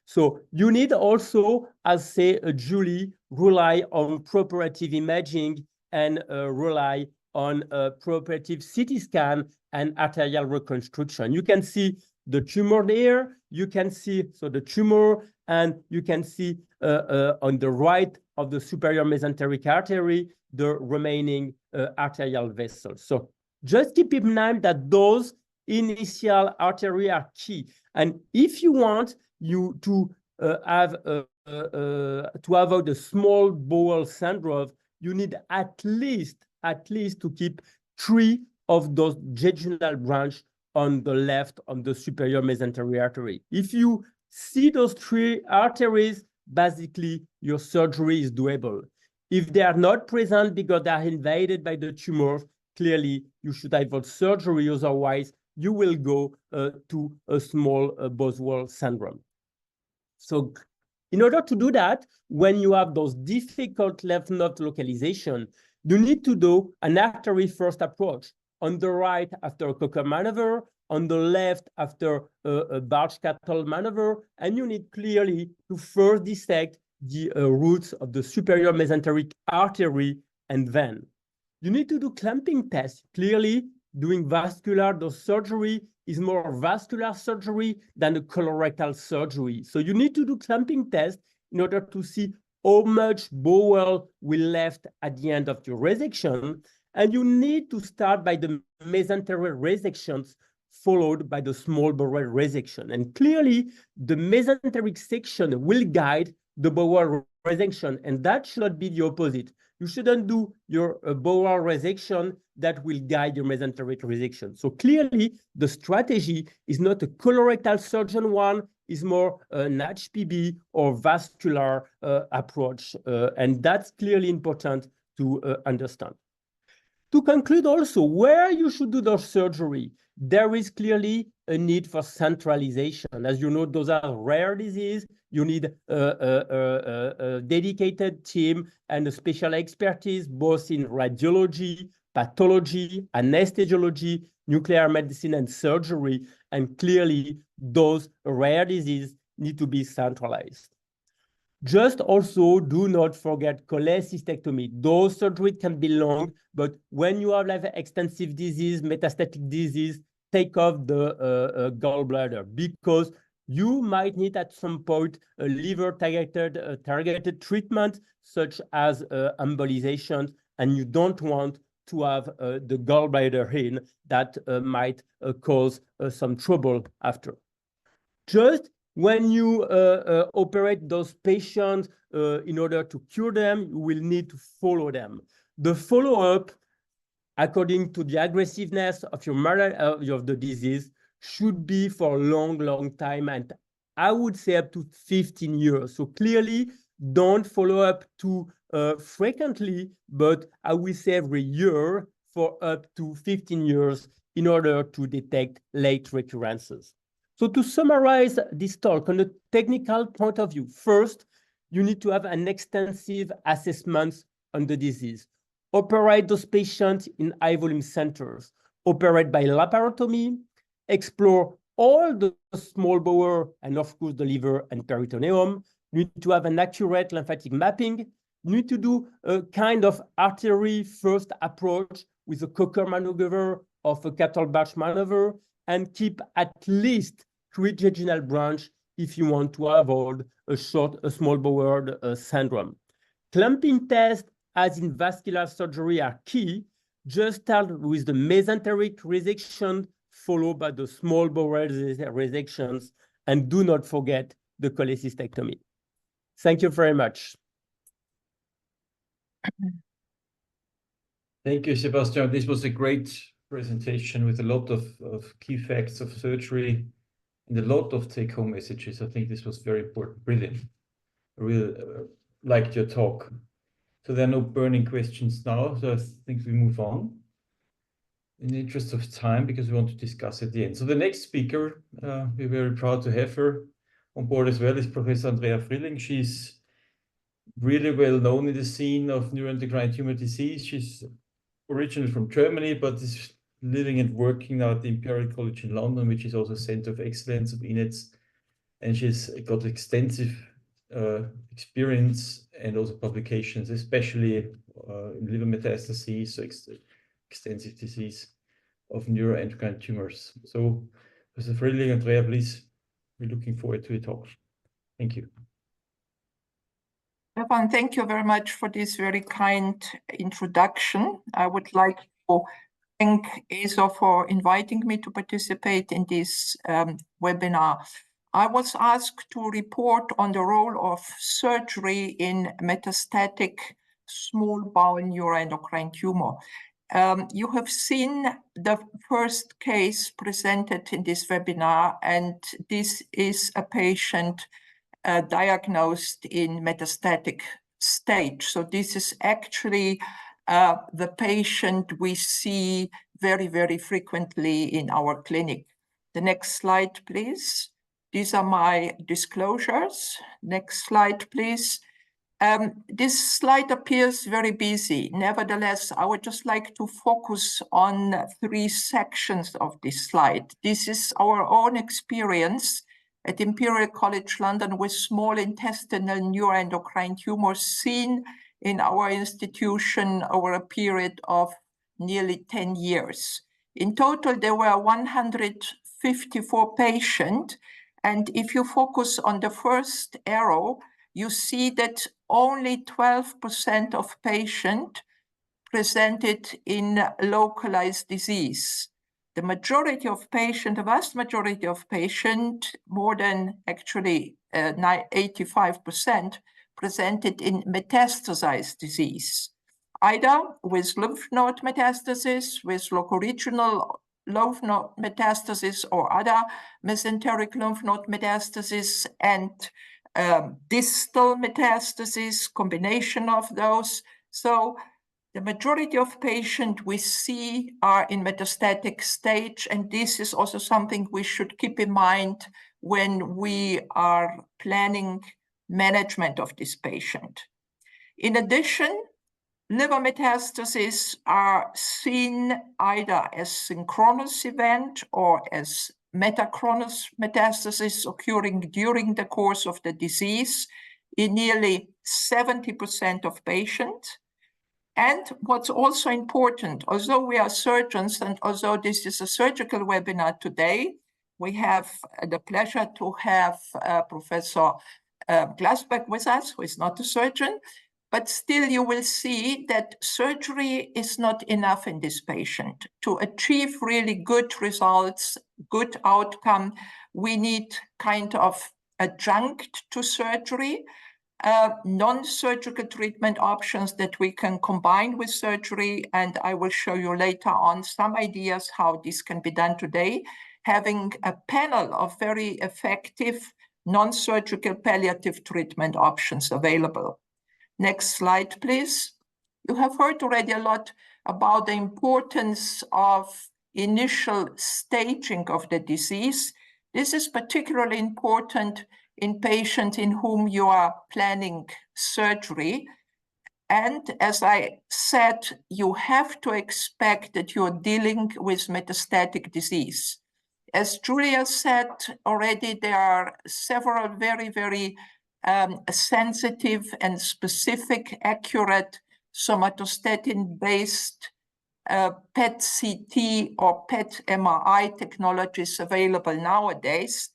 So you need also, as say Julie, rely on preoperative imaging and rely on preoperative CT scan and arterial reconstruction. You can see the tumor there, you can see the tumor, and you can see on the right of the superior mesenteric artery, the remaining arterial vessels. So just keep in mind that those initial arteries are key. And if you want to avoid the small bowel syndrome, you need at least to keep 3 of those jejunal branches on the left of the superior mesenteric artery. If you see those 3 arteries, basically your surgery is doable. If they are not present because they are invaded by the tumor, clearly you should avoid surgery, otherwise you will go to a small Boswell syndrome. So in order to do that, when you have those difficult lymph node localization, you need to do an artery first approach. On the right after a Cocker maneuver, on the left after a Barge-Cattle maneuver, and you need clearly to first dissect the roots of the superior mesenteric artery and vein. You need to do clamping tests. Clearly, doing vascular dose surgery is more vascular surgery than a colorectal surgery. So you need to do clamping tests in order to see how much bowel will left at the end of your resection. And you need to start by the mesenteric resections followed by the small bowel resection. And clearly, the mesenteric section will guide the bowel resection, and that should not be the opposite. You shouldn't do your bowel resection that will guide your mesenteric resection. So clearly, the strategy is not a colorectal surgeon one, is more an HPB or vascular approach, and that's clearly important to understand. To conclude also, where you should do the surgery, there is clearly a need for centralization. As you know, those are rare diseases. You need a dedicated team and a special expertise, both in radiology, pathology, anesthesiology, nuclear medicine, and surgery. And clearly, those rare diseases need to be centralized. Just also do not forget cholecystectomy. Those surgeries can be long, but when you have like extensive disease, metastatic disease, take off the gallbladder, because you might need at some point a liver targeted treatment, such as embolization, and you don't want to have the gallbladder in that might cause some trouble after. Just when you operate those patients in order to cure them, you will need to follow them. The follow-up, according to the aggressiveness of of the disease, should be for a long, long time, and I would say up to 15 years. So clearly, don't follow up too frequently, but I will say every year for up to 15 years in order to detect late recurrences. So to summarize this talk on a technical point of view, first, you need to have an extensive assessment on the disease. Operate those patients in high-volume centers. Operate by laparotomy. Explore all the small bowel and, of course, the liver and peritoneum. You need to have an accurate lymphatic mapping. You need to do a kind of artery first approach with a Cocker maneuver of a cattle barge maneuver, and keep at least 3 jejunal branches if you want to avoid a small bowel syndrome. Clamping tests, as in vascular surgery, are key. Just start with the mesenteric resection, followed by the small bowel resections, and do not forget the cholecystectomy. Thank you very much. Thank you, Sebastien. This was a great presentation with a lot of key facts of surgery and a lot of take-home messages. I think this was very important. Brilliant. I really liked your talk. So there are no burning questions now, so I think we move on in the interest of time, because we want to discuss at the end. So the next speaker, we're very proud to have her on board as well, is Professor Andrea Frilling. She's really well known in the scene of neuroendocrine tumor disease. She's originally from Germany, but is living and working now at the Imperial College in London, which is also a center of excellence of INETS. And she's got extensive experience and also publications, especially in liver metastases, so extensive disease of neuroendocrine tumors. So, Professor Frilling, Andrea, please, we're looking forward to your talk. Thank you. Stefan, thank you very much for this very kind introduction. I would like to thank ESSO for inviting me to participate in this webinar. I was asked to report on the role of surgery in metastatic small bowel neuroendocrine tumor. You have seen the first case presented in this webinar, and this is a patient diagnosed in metastatic stage. So this is actually the patient we see very, very frequently in our clinic. The next slide, please. These are my disclosures. Next slide, please. This slide appears very busy. Nevertheless, I would just like to focus on 3 sections of this slide. This is our own experience at Imperial College London with small intestinal neuroendocrine tumors seen in our institution over a period of nearly 10 years. In total, there were 154 patients. And if you focus on the first arrow, you see that only 12% of patients presented in localized disease. The majority of patients, the vast majority of patients, more than actually 85%, presented in metastasized disease, either with lymph node metastasis, with locoregional lymph node metastasis, or other mesenteric lymph node metastasis, and distal metastasis, combination of those. So the majority of patients we see are in metastatic stage, and this is also something we should keep in mind when we are planning management of this patient. In addition, liver metastases are seen either as synchronous event or as metachronous metastasis occurring during the course of the disease in nearly 70% of patients. And what's also important, although we are surgeons and although this is a surgical webinar today, we have the pleasure to have Professor Glasberg with us, who is not a surgeon, but still you will see that surgery is not enough in this patient. To achieve really good results, good outcome, we need kind of adjunct to surgery, non-surgical treatment options that we can combine with surgery, and I will show you later on some ideas how this can be done today, having a panel of very effective non-surgical palliative treatment options available. Next slide, please. You have heard already a lot about the importance of initial staging of the disease. This is particularly important in patients in whom you are planning surgery. And as I said, you have to expect that you're dealing with metastatic disease. As Julia said already, there are several very, very sensitive and specific, accurate somatostatin-based PET-CT or PET-MRI technologies available nowadays.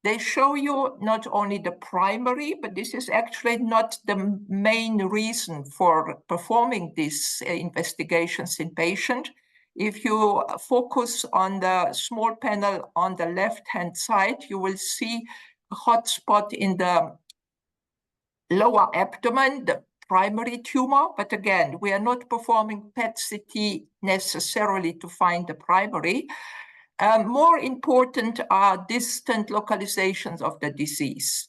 They show you not only the primary, but this is actually not the main reason for performing these investigations in patients. If you focus on the small panel on the left-hand side, you will see a hotspot in the lower abdomen, the primary tumor, but again, we are not performing PET-CT necessarily to find the primary. More important are distant localizations of the disease.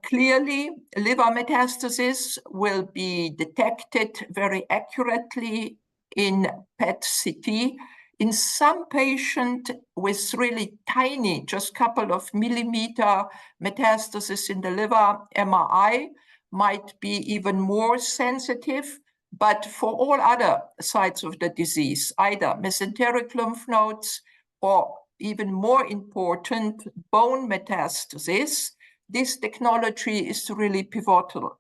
Clearly, liver metastasis will be detected very accurately in PET-CT. In some patients with really tiny, just couple of millimeter metastasis in the liver, MRI might be even more sensitive. But for all other sites of the disease, either mesenteric lymph nodes or even more important, bone metastasis, this technology is really pivotal.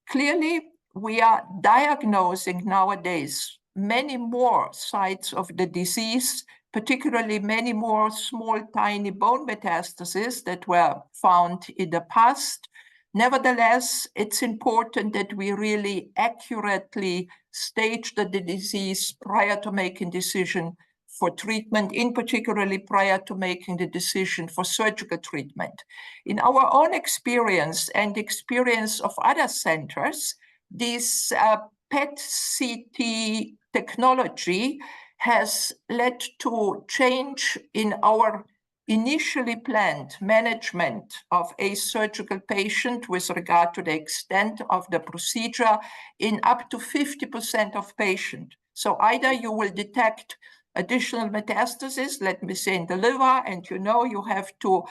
Clearly, we are diagnosing nowadays many more sites of the disease, particularly many more small, tiny bone metastases that were found in the past. Nevertheless, it's important that we really accurately stage the disease prior to making decision for treatment, in particularly prior to making the decision for surgical treatment. In our own experience and experience of other centers, this PET-CT technology has led to change in our initially planned management of a surgical patient with regard to the extent of the procedure in up to 50% of patients. So either you will detect additional metastasis, let me say in the liver, and you have to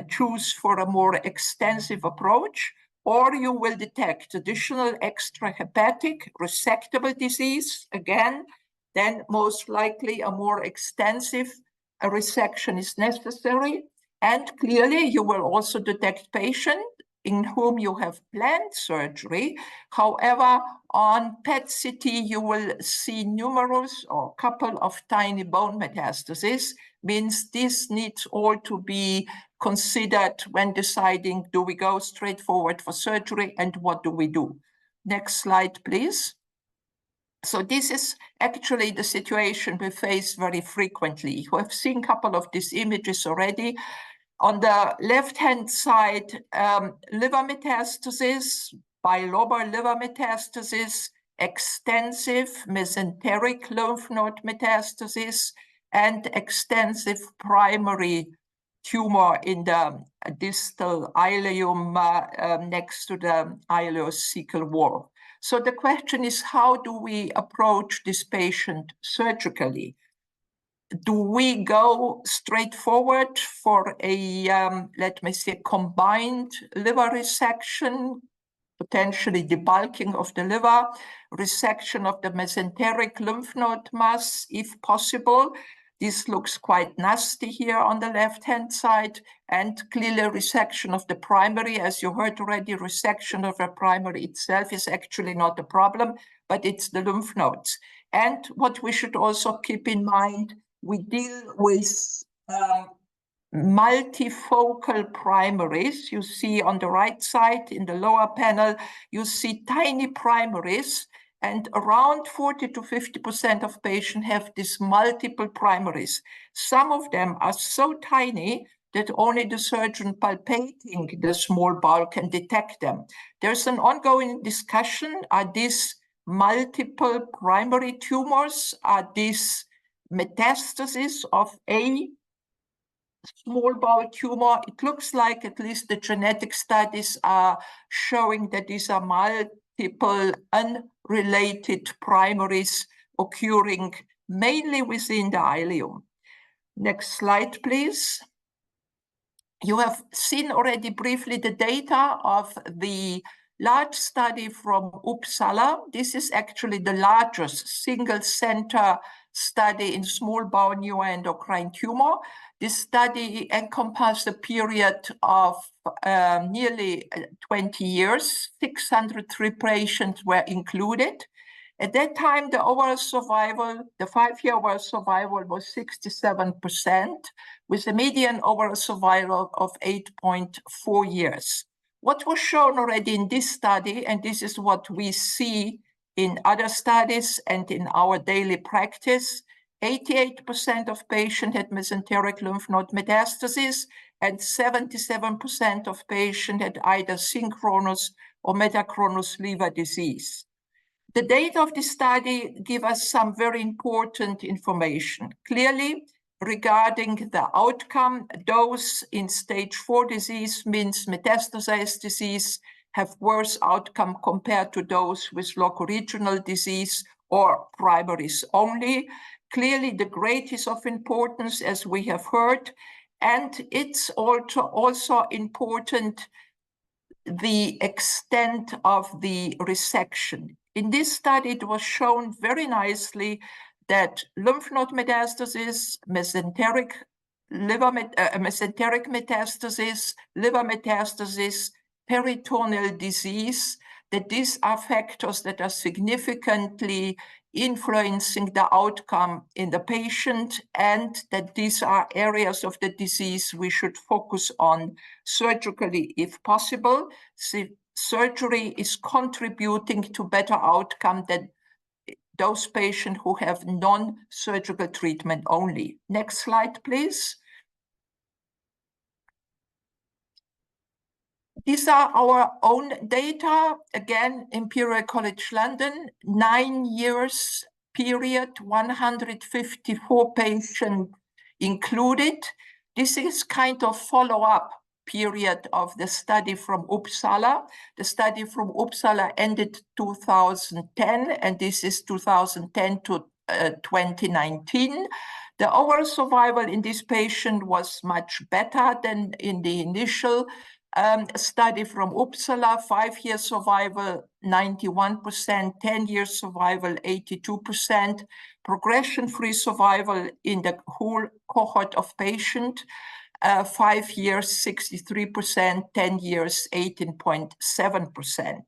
choose for a more extensive approach, or you will detect additional extrahepatic resectable disease, again, then most likely a more extensive resection is necessary. And clearly you will also detect patients in whom you have planned surgery. However, on PET-CT, you will see numerous or couple of tiny bone metastases, means this needs all to be considered when deciding, do we go straight forward for surgery and what do we do? Next slide, please. So this is actually the situation we face very frequently. You have seen a couple of these images already. On the left-hand side, liver metastasis, bilobar liver metastasis, extensive mesenteric lymph node metastasis, and extensive primary tumor in the distal ileum next to the ileocecal wall. So the question is, how do we approach this patient surgically? Do we go straight forward for a, let me say, combined liver resection, potentially debulking of the liver, resection of the mesenteric lymph node mass, if possible? This looks quite nasty here on the left-hand side, and clearly resection of the primary. As you heard already, resection of the primary itself is actually not a problem, but it's the lymph nodes. And what we should also keep in mind, we deal with multifocal primaries. You see on the right side in the lower panel, you see tiny primaries, and around 40 to 50% of patients have these multiple primaries. Some of them are so tiny that only the surgeon palpating the small bowel can detect them. There's an ongoing discussion. Are these multiple primary tumors? Are these metastasis of a small bowel tumor? It looks like at least the genetic studies are showing that these are multiple unrelated primaries occurring mainly within the ileum. Next slide, please. You have seen already briefly the data of the large study from Uppsala. This is actually the largest single center study in small bowel neuroendocrine tumor. This study encompassed a period of nearly 20 years. 603 patients were included. At that time, the overall survival, the 5-year overall survival was 67%, with a median overall survival of 8.4 years. What was shown already in this study, and this is what we see in other studies and in our daily practice, 88% of patients had mesenteric lymph node metastasis, and 77% of patients had either synchronous or metachronous liver disease. The data of this study give us some very important information. Clearly, regarding the outcome, those in stage 4 disease, means metastasized disease, have worse outcome compared to those with locoregional disease or primaries only. Clearly, the grade is of importance, as we have heard, and it's also important the extent of the resection. In this study, it was shown very nicely that lymph node metastasis, mesenteric metastasis, liver metastasis, peritoneal disease, that these are factors that are significantly influencing the outcome in the patient, and that these are areas of the disease we should focus on surgically if possible. Surgery is contributing to better outcome than those patients who have non-surgical treatment only. Next slide, please. These are our own data. Again, Imperial College London, 9 years period, 154 patients included. This is kind of follow-up period of the study from Uppsala. The study from Uppsala ended 2010, and this is 2010 to 2019. The overall survival in this patient was much better than in the initial study from Uppsala. 5-year survival, 91%, 10-year survival, 82%, progression-free survival in the whole cohort of patients, 5 years, 63%, 10 years, 18.7%.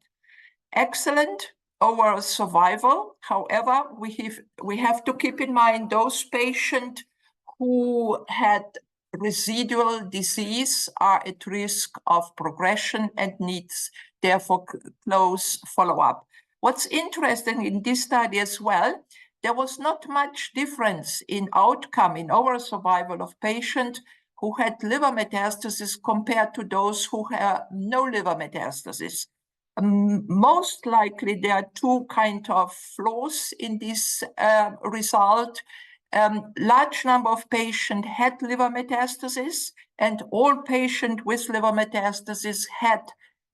Excellent overall survival. However, we have to keep in mind those patients who had residual disease are at risk of progression and needs therefore close follow-up. What's interesting in this study as well, there was not much difference in outcome in overall survival of patients who had liver metastasis compared to those who have no liver metastasis. Most likely there are two kind of flaws in this result. Large number of patients had liver metastasis, and all patients with liver metastasis had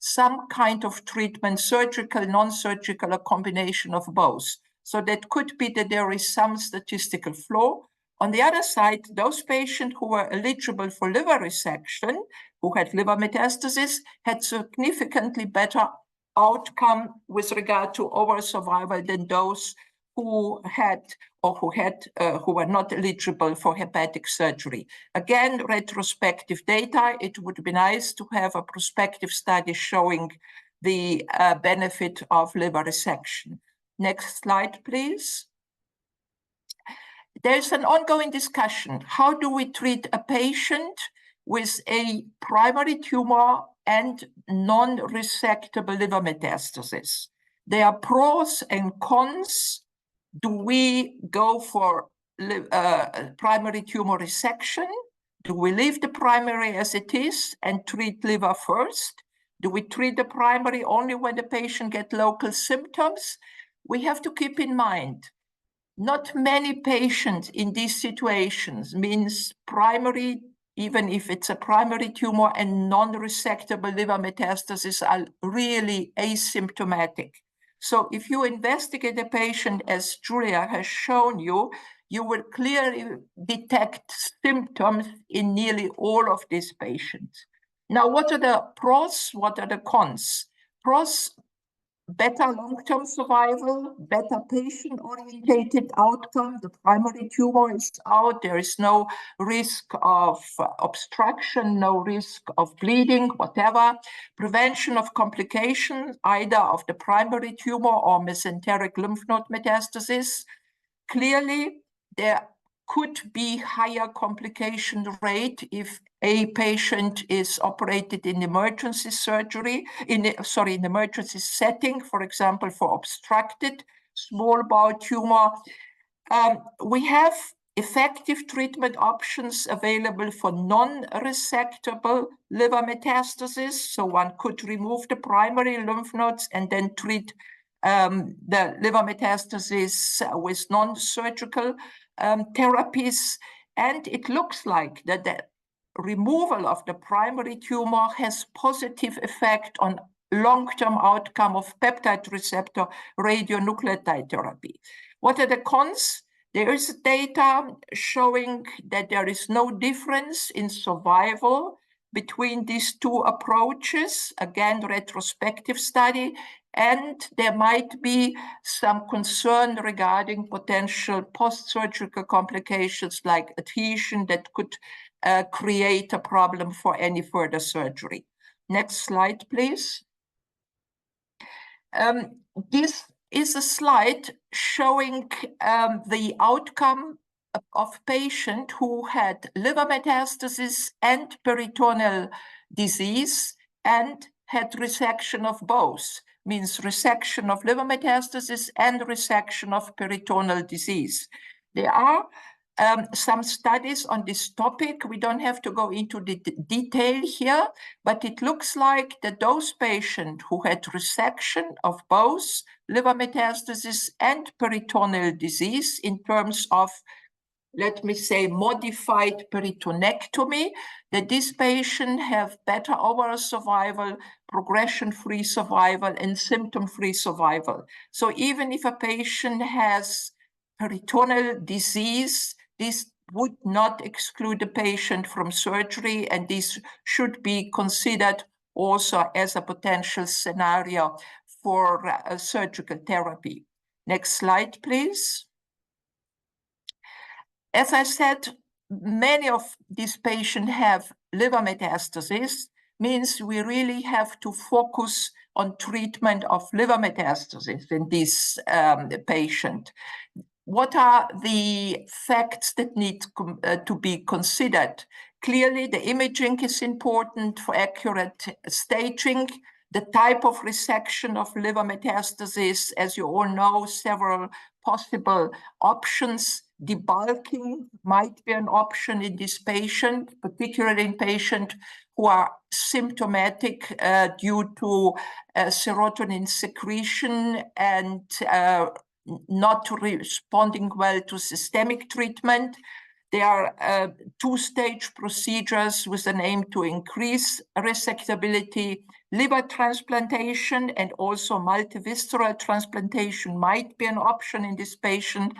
some kind of treatment, surgical, non-surgical, a combination of both. So that could be that there is some statistical flaw. On the other side, those patients who were eligible for liver resection, who had liver metastasis, had significantly better outcome with regard to overall survival than those who had or who were not eligible for hepatic surgery. Again, retrospective data. It would be nice to have a prospective study showing the benefit of liver resection. Next slide, please. There's an ongoing discussion. How do we treat a patient with a primary tumor and non-resectable liver metastasis? There are pros and cons. Do we go for primary tumor resection? Do we leave the primary as it is and treat liver first? Do we treat the primary only when the patient gets local symptoms? We have to keep in mind, not many patients in these situations, means primary, even if it's a primary tumor and non-resectable liver metastasis, are really asymptomatic. So if you investigate a patient, as Julia has shown you, you will clearly detect symptoms in nearly all of these patients. Now, what are the pros? What are the cons? Pros: better long-term survival, better patient-oriented outcome. The primary tumor is out. There is no risk of obstruction, no risk of bleeding, whatever. Prevention of complications, either of the primary tumor or mesenteric lymph node metastasis. Clearly, there could be higher complication rate if a patient is operated in emergency surgery, in emergency setting, for example, for obstructed small bowel tumor. We have effective treatment options available for non-resectable liver metastasis. So one could remove the primary lymph nodes and then treat the liver metastasis with non-surgical therapies. And it looks like that the removal of the primary tumor has positive effect on long-term outcome of peptide receptor radionuclide therapy. What are the cons? There is data showing that there is no difference in survival between these two approaches, again, retrospective study, and there might be some concern regarding potential post-surgical complications like adhesion that could create a problem for any further surgery. Next slide, please. This is a slide showing the outcome of patient who had liver metastasis and peritoneal disease and had resection of both, means resection of liver metastasis and resection of peritoneal disease. There are some studies on this topic. We don't have to go into the detail here, but it looks like that those patients who had resection of both liver metastasis and peritoneal disease in terms of, let me say, modified peritonectomy, that this patient have better overall survival, progression-free survival, and symptom-free survival. So even if a patient has peritoneal disease, this would not exclude the patient from surgery, and this should be considered also as a potential scenario for surgical therapy. Next slide, please. As I said, many of these patients have liver metastasis, means we really have to focus on treatment of liver metastasis in this patient. What are the facts that need to be considered? Clearly, the imaging is important for accurate staging. The type of resection of liver metastasis, as you all know, several possible options. Debulking might be an option in this patient, particularly in patients who are symptomatic due to serotonin secretion and not responding well to systemic treatment. There are two-stage procedures with an aim to increase resectability. Liver transplantation and also multivisceral transplantation might be an option in this patient.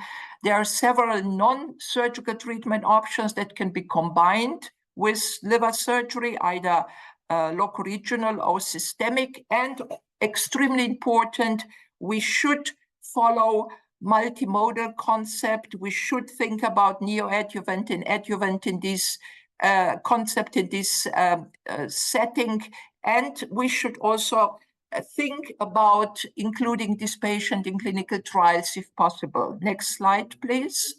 There are several non-surgical treatment options that can be combined with liver surgery, either local regional or systemic. And extremely important, we should follow multimodal concept. We should think about neoadjuvant and adjuvant in this concept, in this setting. And we should also think about including this patient in clinical trials if possible. Next slide, please.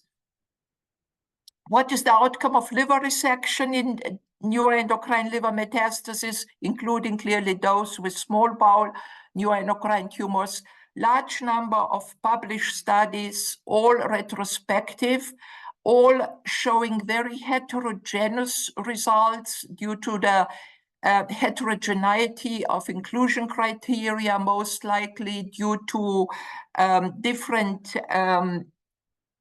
What is the outcome of liver resection in neuroendocrine liver metastasis, including clearly those with small bowel neuroendocrine tumors? Large number of published studies, all retrospective, all showing very heterogeneous results due to the heterogeneity of inclusion criteria, most likely due to different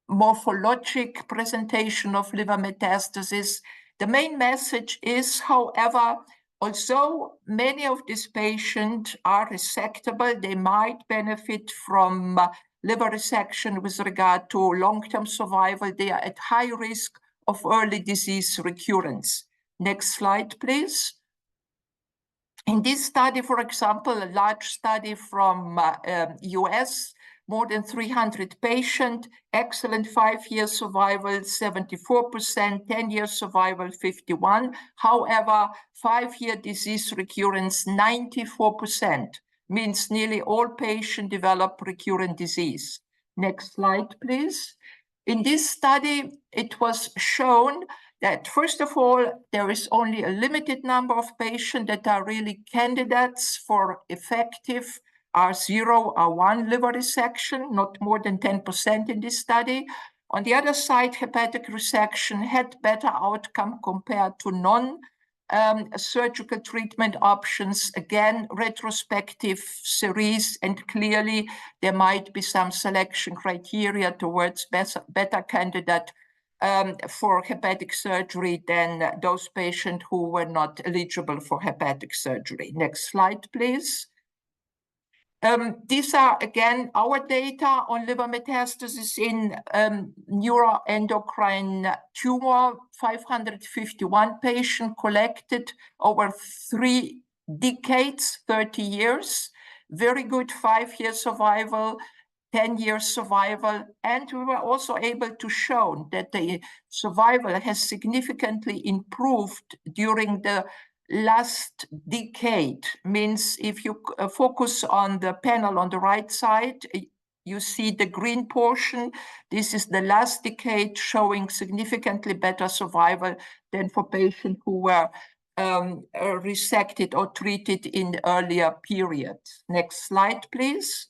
morphologic presentation of liver metastasis. The main message is, however, although many of these patients are resectable, they might benefit from liver resection with regard to long-term survival. They are at high risk of early disease recurrence. Next slide, please. In this study, for example, a large study from US, more than 300 patients, excellent 5-year survival, 74%, 10-year survival, 51%. However, 5-year disease recurrence, 94%, means nearly all patients develop recurrent disease. Next slide, please. In this study, it was shown that, first of all, there is only a limited number of patients that are really candidates for effective R0, R1 liver resection, not more than 10% in this study. On the other side, hepatic resection had better outcome compared to non-surgical treatment options. Again, retrospective series, and clearly there might be some selection criteria towards better candidate for hepatic surgery than those patients who were not eligible for hepatic surgery. Next slide, please. These are, again, our data on liver metastasis in neuroendocrine tumor, 551 patients collected over 3 decades, 30 years, very good 5-year survival, 10-year survival, and we were also able to show that the survival has significantly improved during the last decade. Means if you focus on the panel on the right side, you see the green portion. This is the last decade, showing significantly better survival than for patients who were resected or treated in earlier periods. Next slide, please.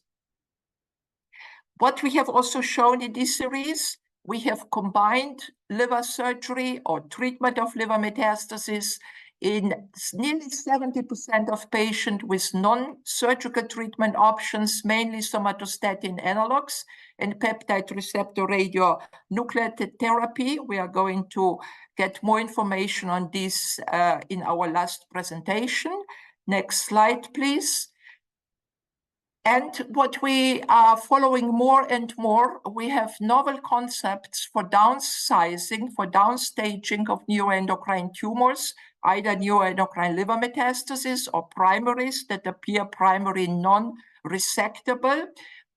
What we have also shown in this series, we have combined liver surgery or treatment of liver metastasis in nearly 70% of patients with non-surgical treatment options, mainly somatostatin analogs and peptide receptor radionuclide therapy. We are going to get more information on this in our last presentation. Next slide, please. And what we are following more and more, we have novel concepts for downsizing, for downstaging of neuroendocrine tumors, either neuroendocrine liver metastasis or primaries that appear primary non-resectable,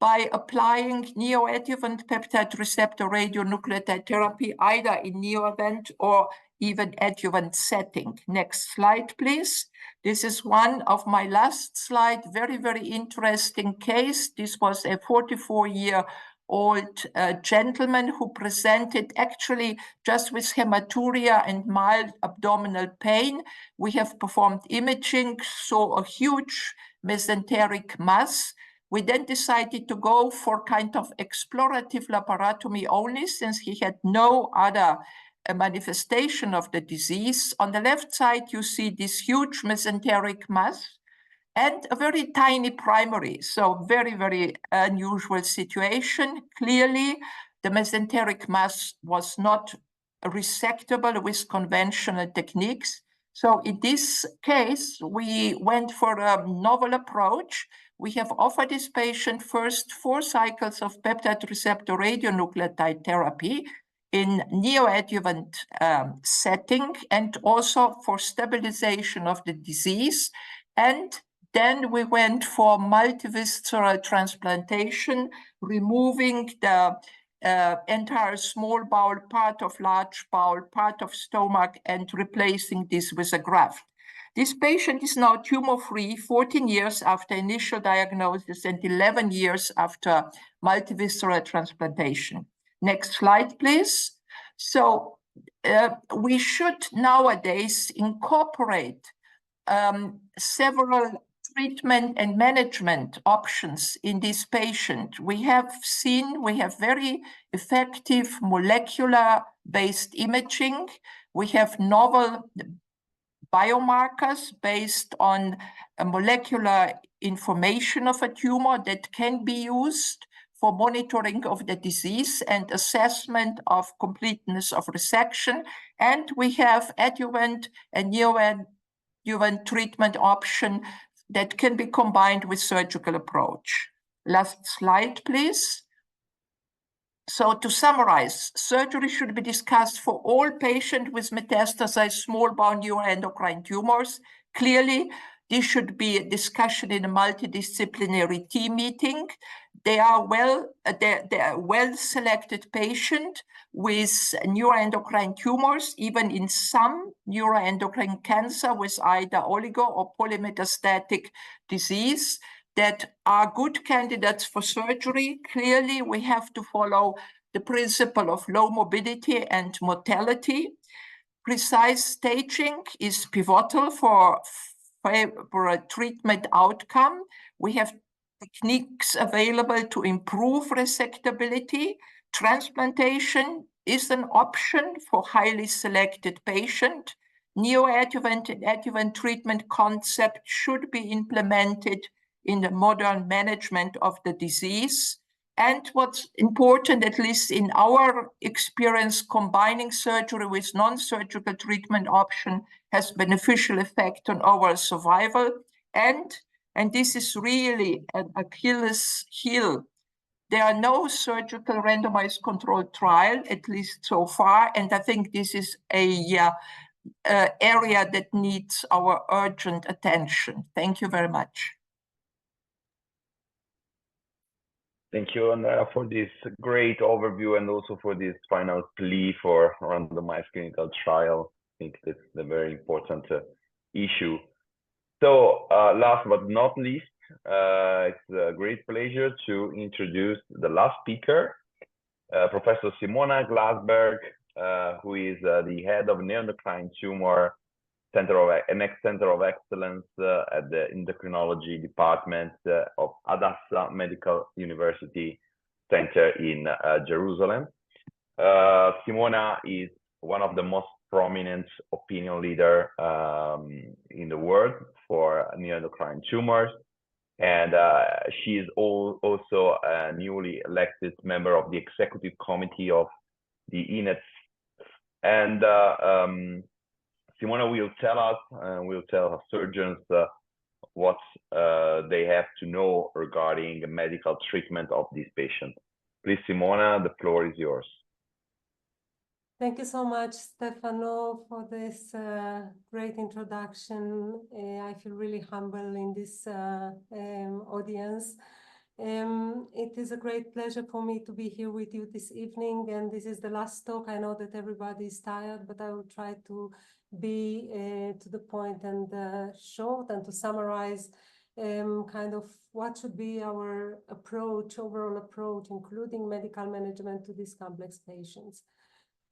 by applying neoadjuvant peptide receptor radionuclide therapy, either in neoadjuvant or even adjuvant setting. Next slide, please. This is one of my last slide, very, very interesting case. This was a 44-year-old gentleman who presented actually just with hematuria and mild abdominal pain. We have performed imaging, saw a huge mesenteric mass. We then decided to go for kind of explorative laparotomy only, since he had no other manifestation of the disease. On the left side, you see this huge mesenteric mass and a very tiny primary. So very, very unusual situation. Clearly, the mesenteric mass was not resectable with conventional techniques. So in this case, we went for a novel approach. We have offered this patient first 4 cycles of peptide receptor radionuclide therapy in neoadjuvant setting, and also for stabilization of the disease. And then we went for multivisceral transplantation, removing the entire small bowel, part of large bowel, part of stomach, and replacing this with a graft. This patient is now tumor-free 14 years after initial diagnosis and 11 years after multivisceral transplantation. Next slide, please. So we should nowadays incorporate several treatment and management options in this patient. We have very effective molecular-based imaging. We have novel biomarkers based on a molecular information of a tumor that can be used for monitoring of the disease and assessment of completeness of resection. And we have adjuvant and neoadjuvant treatment option that can be combined with surgical approach. Last slide, please. So to summarize, surgery should be discussed for all patients with metastasized small bowel neuroendocrine tumors. Clearly, this should be a discussion in a multidisciplinary team meeting. They are well-selected patients with neuroendocrine tumors, even in some neuroendocrine cancer with either oligo or polymetastatic disease, that are good candidates for surgery. Clearly, we have to follow the principle of low morbidity and mortality. Precise staging is pivotal for a treatment outcome. We have techniques available to improve resectability. Transplantation is an option for highly selected patients. Neoadjuvant and adjuvant treatment concept should be implemented in the modern management of the disease. And what's important, at least in our experience, combining surgery with non-surgical treatment option has beneficial effect on overall survival. And this is really an Achilles heel. There are no surgical randomized controlled trial, at least so far, and I think this is a area that needs our urgent attention. Thank you very much. Thank you, Andrea, for this great overview and also for this final plea for randomized clinical trial. I think that's a very important issue. So last but not least, it's a great pleasure to introduce the last speaker, Professor Simona Glasberg, who is the head of Neuroendocrine Tumor Center of Excellence at the Endocrinology Department of Hadassah Medical University Center in Jerusalem. Simona is one of the most prominent opinion leader in the world for neuroendocrine tumors. And she is also a newly elected member of the executive committee of the ENET. And Simona will tell us, will tell surgeons what they have to know regarding medical treatment of these patients. Please, Simona, the floor is yours. Thank you so much, Stefano, for this great introduction. I feel really humble in this audience. It is a great pleasure for me to be here with you this evening, and this is the last talk. I know that everybody is tired, but I will try to be to the point and short and to summarize kind of what should be our approach, overall approach, including medical management to these complex patients.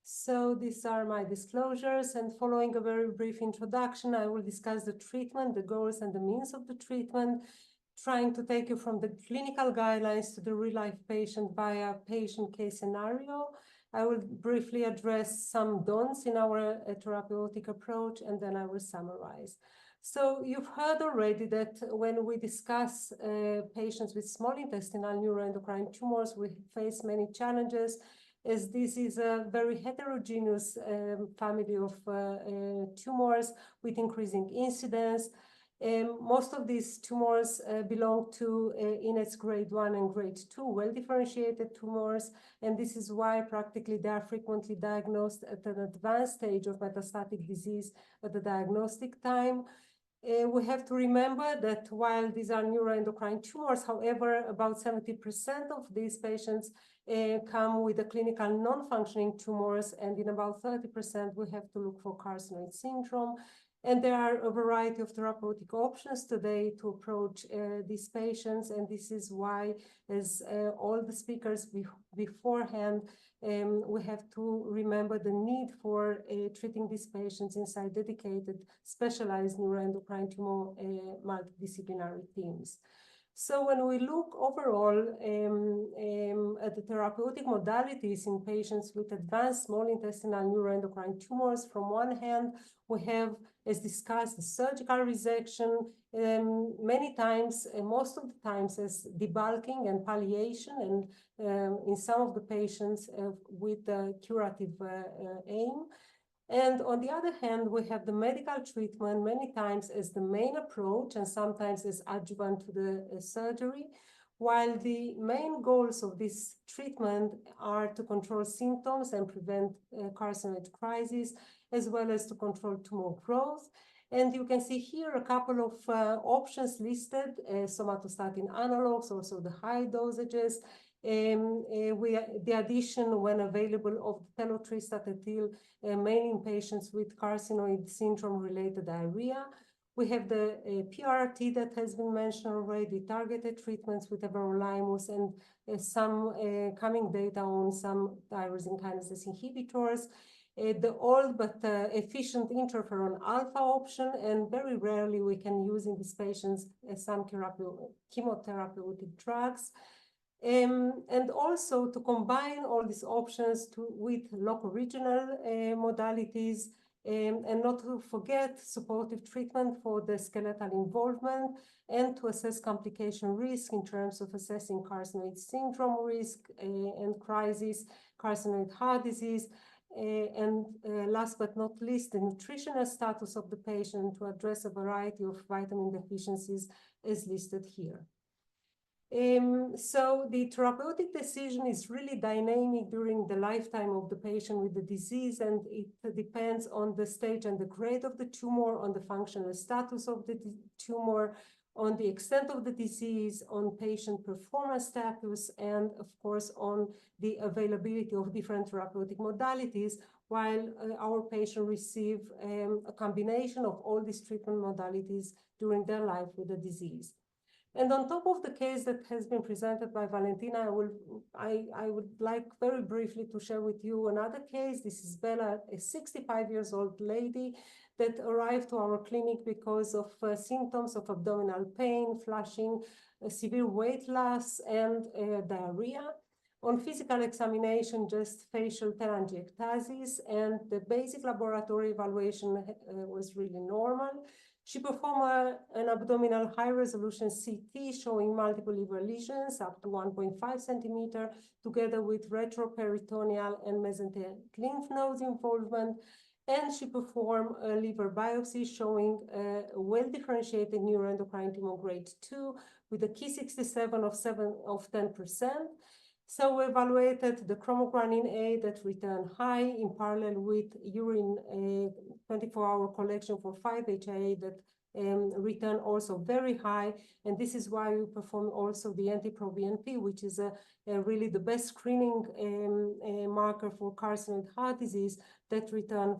So these are my disclosures, and following a very brief introduction, I will discuss the treatment, the goals and the means of the treatment, trying to take you from the clinical guidelines to the real-life patient via patient case scenario. I will briefly address some don'ts in our therapeutic approach, and then I will summarize. So you've heard already that when we discuss patients with small intestinal neuroendocrine tumors, we face many challenges, as this is a very heterogeneous family of tumors with increasing incidence. Most of these tumors belong to ENET's grade 1 and grade 2 well-differentiated tumors, and this is why practically they are frequently diagnosed at an advanced stage of metastatic disease at the diagnostic time. We have to remember that while these are neuroendocrine tumors, however, about 70% of these patients come with the clinical non-functioning tumors, and in about 30% we have to look for carcinoid syndrome. And there are a variety of therapeutic options today to approach these patients, and this is why, as all the speakers beforehand, we have to remember the need for treating these patients inside dedicated, specialized neuroendocrine tumor multidisciplinary teams. So when we look overall at the therapeutic modalities in patients with advanced small intestinal neuroendocrine tumors, from one hand, we have, as discussed, the surgical resection, many times, most of the times as debulking and palliation, and in some of the patients with a curative aim. And on the other hand, we have the medical treatment many times as the main approach and sometimes as adjuvant to the surgery, while the main goals of this treatment are to control symptoms and prevent carcinoid crisis, as well as to control tumor growth. And you can see here a couple of options listed, somatostatin analogs, also the high dosages, the addition, when available, of telotristat-ethyl, mainly in patients with carcinoid syndrome-related diarrhea. We have the PRRT that has been mentioned already, targeted treatments with everolimus, and some coming data on some tyrosine kinase inhibitors. The old but efficient interferon alpha option, and very rarely we can use in these patients some chemotherapeutic drugs. And also to combine all these options with local regional modalities, and not to forget supportive treatment for the skeletal involvement, and to assess complication risk in terms of assessing carcinoid syndrome risk and crisis, carcinoid heart disease, and last but not least, the nutritional status of the patient to address a variety of vitamin deficiencies as listed here. So the therapeutic decision is really dynamic during the lifetime of the patient with the disease, and it depends on the stage and the grade of the tumor, on the functional status of the tumor, on the extent of the disease, on patient performance status, and of course on the availability of different therapeutic modalities, while our patient receive a combination of all these treatment modalities during their life with the disease. And on top of the case that has been presented by Valentina, I would like very briefly to share with you another case. This is Bella, a 65-year-old lady that arrived to our clinic because of symptoms of abdominal pain, flushing, severe weight loss, and diarrhea. On physical examination, just facial telangiectasis, and the basic laboratory evaluation was really normal. She performed an abdominal high-resolution CT showing multiple liver lesions up to 1.5 centimeter, together with retroperitoneal and mesenteric lymph nodes involvement. And she performed a liver biopsy showing a well-differentiated neuroendocrine tumor grade 2 with a Ki67 of 10%. So we evaluated the chromogranin A that returned high in parallel with urine 24-hour collection for 5-HIA that returned also very high. And this is why we perform also the NT-proBNP, which is really the best screening marker for carcinoid heart disease that returned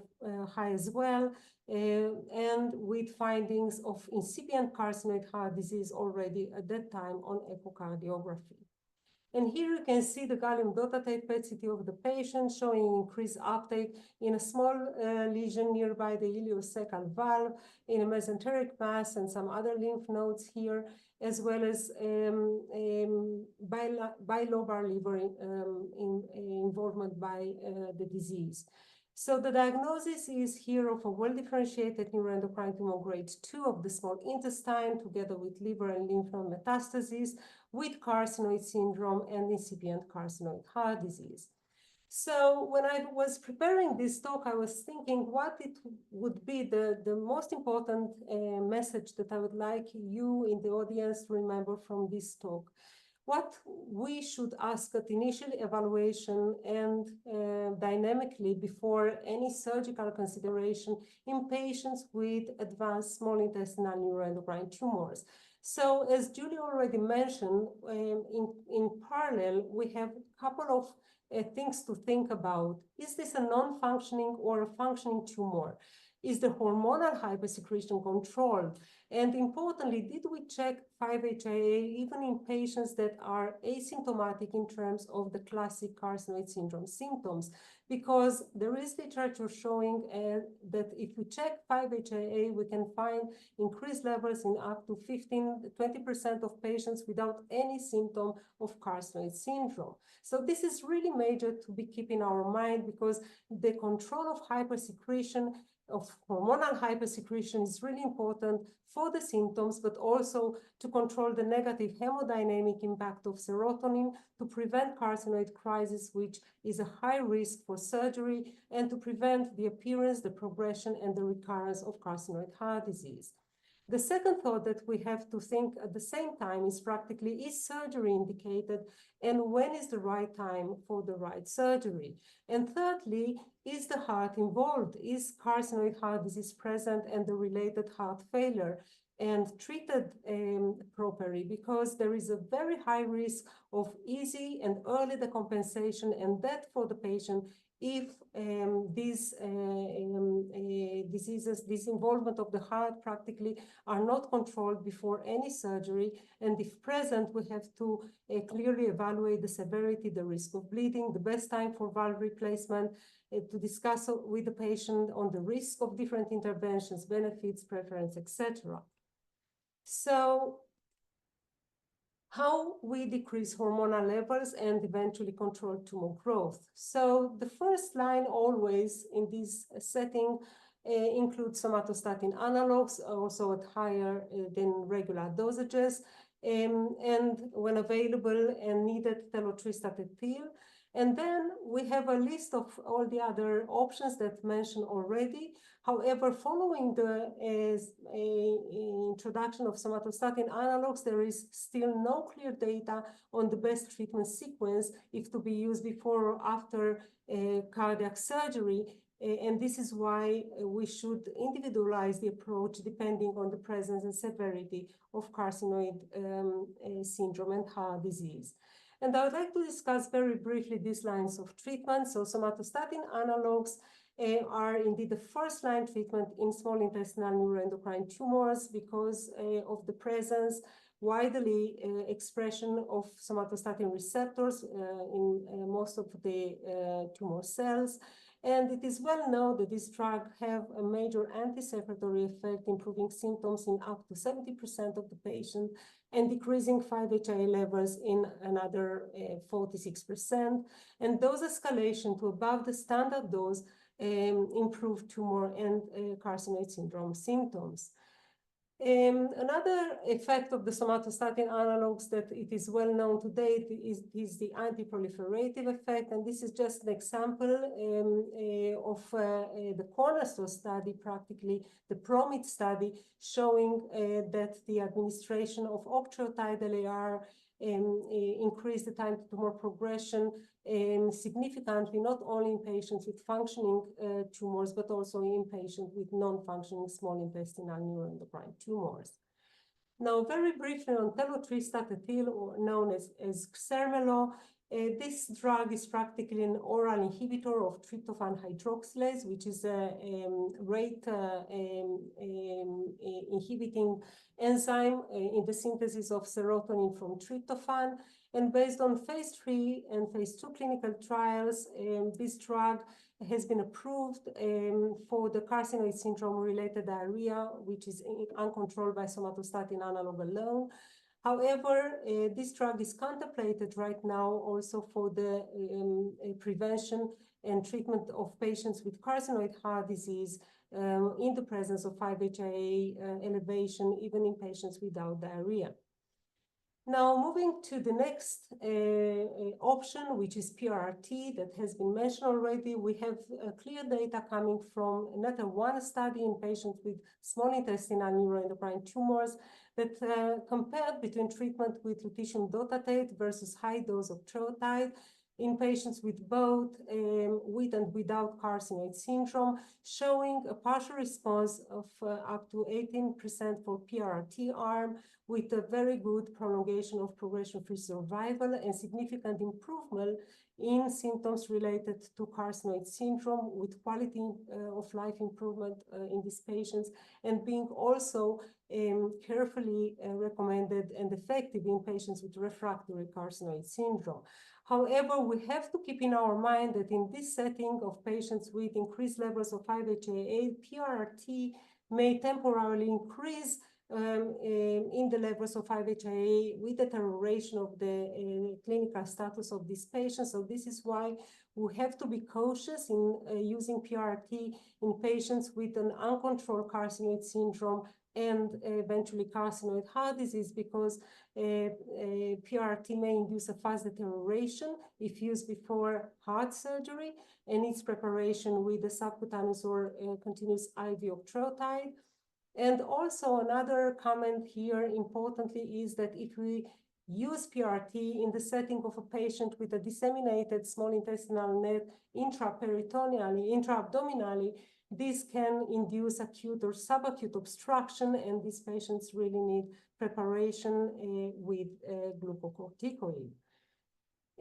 high as well, and with findings of incipient carcinoid heart disease already at that time on echocardiography. And here you can see the gallium dotatate PET-CT of the patient showing increased uptake in a small lesion nearby the ileocecal valve, in a mesenteric mass and some other lymph nodes here, as well as bilobar liver involvement by the disease. So the diagnosis is here of a well-differentiated neuroendocrine tumor grade 2 of the small intestine, together with liver and lymph node metastases, with carcinoid syndrome and incipient carcinoid heart disease. So when I was preparing this talk, I was thinking what it would be the most important message that I would like you in the audience to remember from this talk. What we should ask at initial evaluation and dynamically before any surgical consideration in patients with advanced small intestinal neuroendocrine tumors. So as Julie already mentioned, in parallel, we have a couple of things to think about. Is this a non-functioning or a functioning tumor? Is the hormonal hypersecretion controlled? And importantly, did we check 5-HIA even in patients that are asymptomatic in terms of the classic carcinoid syndrome symptoms? Because there is literature showing that if we check 5-HIA, we can find increased levels in up to 15–20% of patients without any symptom of carcinoid syndrome. So this is really major to be kept in our mind, because the control of hypersecretion, of hormonal hypersecretion, is really important for the symptoms, but also to control the negative hemodynamic impact of serotonin, to prevent carcinoid crisis, which is a high risk for surgery, and to prevent the appearance, the progression, and the recurrence of carcinoid heart disease. The second thought that we have to think at the same time is practically, is surgery indicated, and when is the right time for the right surgery? And thirdly, is the heart involved? Is carcinoid heart disease present and the related heart failure and treated properly? Because there is a very high risk of easy and early decompensation and death for the patient if these diseases, this involvement of the heart practically are not controlled before any surgery. And if present, we have to clearly evaluate the severity, the risk of bleeding, the best time for valve replacement, to discuss with the patient on the risk of different interventions, benefits, preference, etc. So how we decrease hormonal levels and eventually control tumor growth. So the first line always in this setting includes somatostatin analogs, also at higher than regular dosages, and when available and needed, telotristat-ethyl. And then we have a list of all the other options that mentioned already. However, following the introduction of somatostatin analogs, there is still no clear data on the best treatment sequence if to be used before or after cardiac surgery. And this is why we should individualize the approach depending on the presence and severity of carcinoid syndrome and heart disease. And I would like to discuss very briefly these lines of treatment. So somatostatin analogs are indeed the first line treatment in small intestinal neuroendocrine tumors because of the presence, widely expression of somatostatin receptors in most of the tumor cells. And it is well known that this drug have a major anti-secretory effect, improving symptoms in up to 70% of the patients and decreasing 5-HIA levels in another 46%. And dose escalation to above the standard dose improved tumor and carcinoid syndrome symptoms. Another effect of the somatostatin analogs that it is well known to date is the anti-proliferative effect. And this is just an example of the cornerstone study, practically the PROMIT study, showing that the administration of octreotide LAR increased the time to tumor progression significantly, not only in patients with functioning tumors, but also in patients with non-functioning small intestinal neuroendocrine tumors. Now, very briefly on telotristat-ethyl, or known as Xermelo, this drug is practically an oral inhibitor of tryptophan hydroxylase, which is a rate inhibiting enzyme in the synthesis of serotonin from tryptophan. And based on phase 3 and phase 2 clinical trials, this drug has been approved for the carcinoid syndrome-related diarrhea, which is uncontrolled by somatostatin analog alone. However, this drug is contemplated right now also for the prevention and treatment of patients with carcinoid heart disease in the presence of 5-HIA elevation, even in patients without diarrhea. Now, moving to the next option, which is PRRT, that has been mentioned already. We have clear data coming from another one study in patients with small intestinal neuroendocrine tumors that compared between treatment with lutetium dotatate versus high dose of octreotide in patients with both with and without carcinoid syndrome, showing a partial response of up to 18% for PRRT arm, with a very good prolongation of progression-free survival and significant improvement in symptoms related to carcinoid syndrome, with quality of life improvement in these patients, and being also carefully recommended and effective in patients with refractory carcinoid syndrome. However, we have to keep in our mind that in this setting of patients with increased levels of 5-HIA, PRRT may temporarily increase in the levels of 5-HIA with deterioration of the clinical status of these patients. So this is why we have to be cautious in using PRRT in patients with an uncontrolled carcinoid syndrome and eventually carcinoid heart disease, because PRRT may induce a fast deterioration if used before heart surgery and its preparation with the subcutaneous or continuous IV octreotide. And also another comment here, importantly, is that if we use PRRT in the setting of a patient with a disseminated small intestinal net intraperitoneally, intra-abdominally, this can induce acute or subacute obstruction, and these patients really need preparation with glucocorticoid.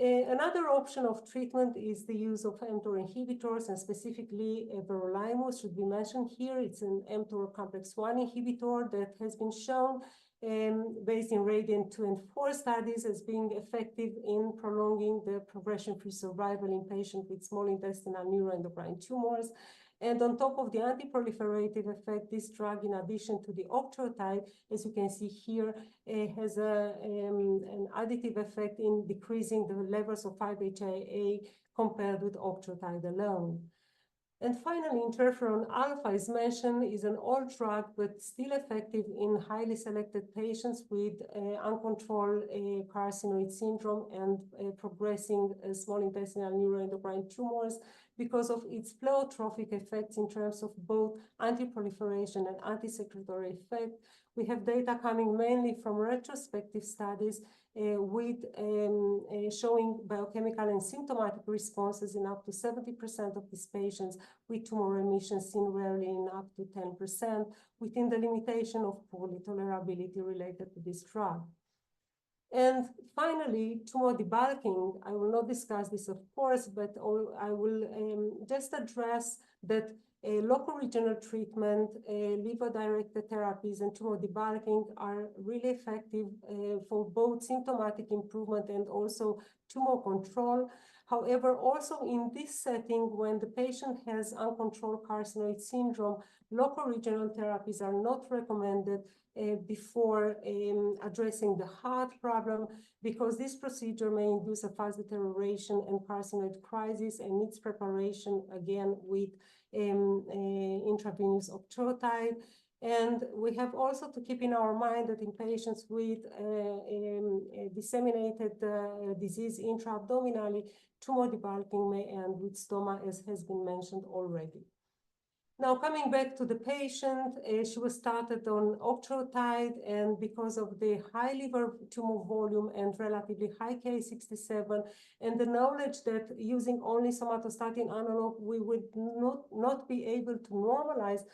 Another option of treatment is the use of mTOR inhibitors, and specifically everolimus should be mentioned here. It's an mTOR complex 1 inhibitor that has been shown based in RADIANT 2 and 4 studies as being effective in prolonging the progression-free survival in patients with small intestinal neuroendocrine tumors. And on top of the anti-proliferative effect, this drug, in addition to the octreotide, as you can see here, has an additive effect in decreasing the levels of 5-HIA compared with octreotide alone. And finally, interferon alpha is mentioned, is an old drug, but still effective in highly selected patients with uncontrolled carcinoid syndrome and progressing small intestinal neuroendocrine tumors because of its pleiotropic effects in terms of both anti-proliferation and anti-secretory effect. We have data coming mainly from retrospective studies with showing biochemical and symptomatic responses in up to 70% of these patients, with tumor remission seen rarely in up to 10%, within the limitation of poorly tolerability related to this drug. And finally, tumor debulking. I will not discuss this, of course, but I will just address that local regional treatment, liver-directed therapies, and tumor debulking are really effective for both symptomatic improvement and also tumor control. However, also in this setting, when the patient has uncontrolled carcinoid syndrome, local regional therapies are not recommended before addressing the heart problem, because this procedure may induce a fast deterioration and carcinoid crisis and needs preparation again with intravenous octreotide. And we have also to keep in our mind that in patients with disseminated disease intra-abdominally, tumor debulking may end with stoma, as has been mentioned already. Now, coming back to the patient, she was started on octreotide, and because of the high liver tumor volume and relatively high Ki-67, and the knowledge that using only somatostatin analog, we would not be able to normalize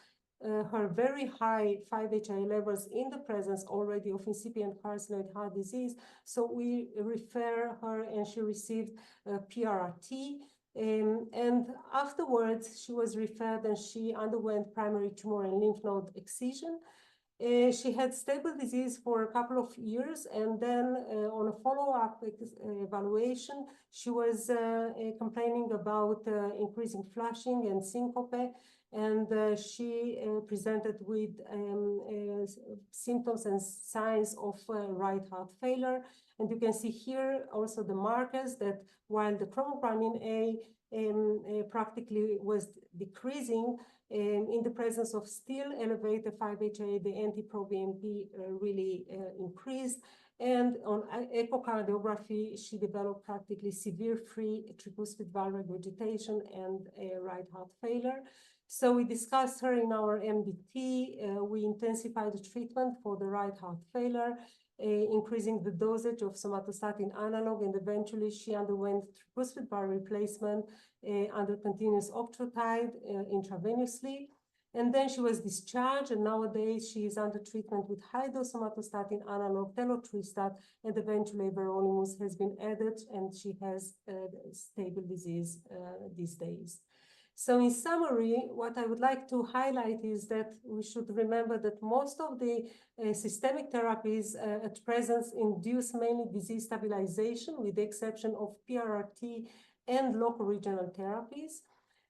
her very high 5-HIA levels in the presence already of incipient carcinoid heart disease. So we refer her, and she received PRRT. And afterwards, she was referred and she underwent primary tumor and lymph node excision. She had stable disease for a couple of years, and then on a follow-up evaluation, she was complaining about increasing flushing and syncope, and she presented with symptoms and signs of right heart failure. And you can see here also the markers that while the chromogranin A practically was decreasing, in the presence of still elevated 5-HIA, the NT-proBNP really increased. And on echocardiography, she developed practically severe free tricuspid valve regurgitation and right heart failure. So we discussed her in our MDT. We intensified the treatment for the right heart failure, increasing the dosage of somatostatin analog, and eventually she underwent tricuspid valve replacement under continuous octreotide intravenously. And then she was discharged, and nowadays she is under treatment with high-dose somatostatin analog, telotristat, and eventually everolimus has been added, and she has stable disease these days. So in summary, what I would like to highlight is that we should remember that most of the systemic therapies at present induce mainly disease stabilization, with the exception of PRRT and local regional therapies.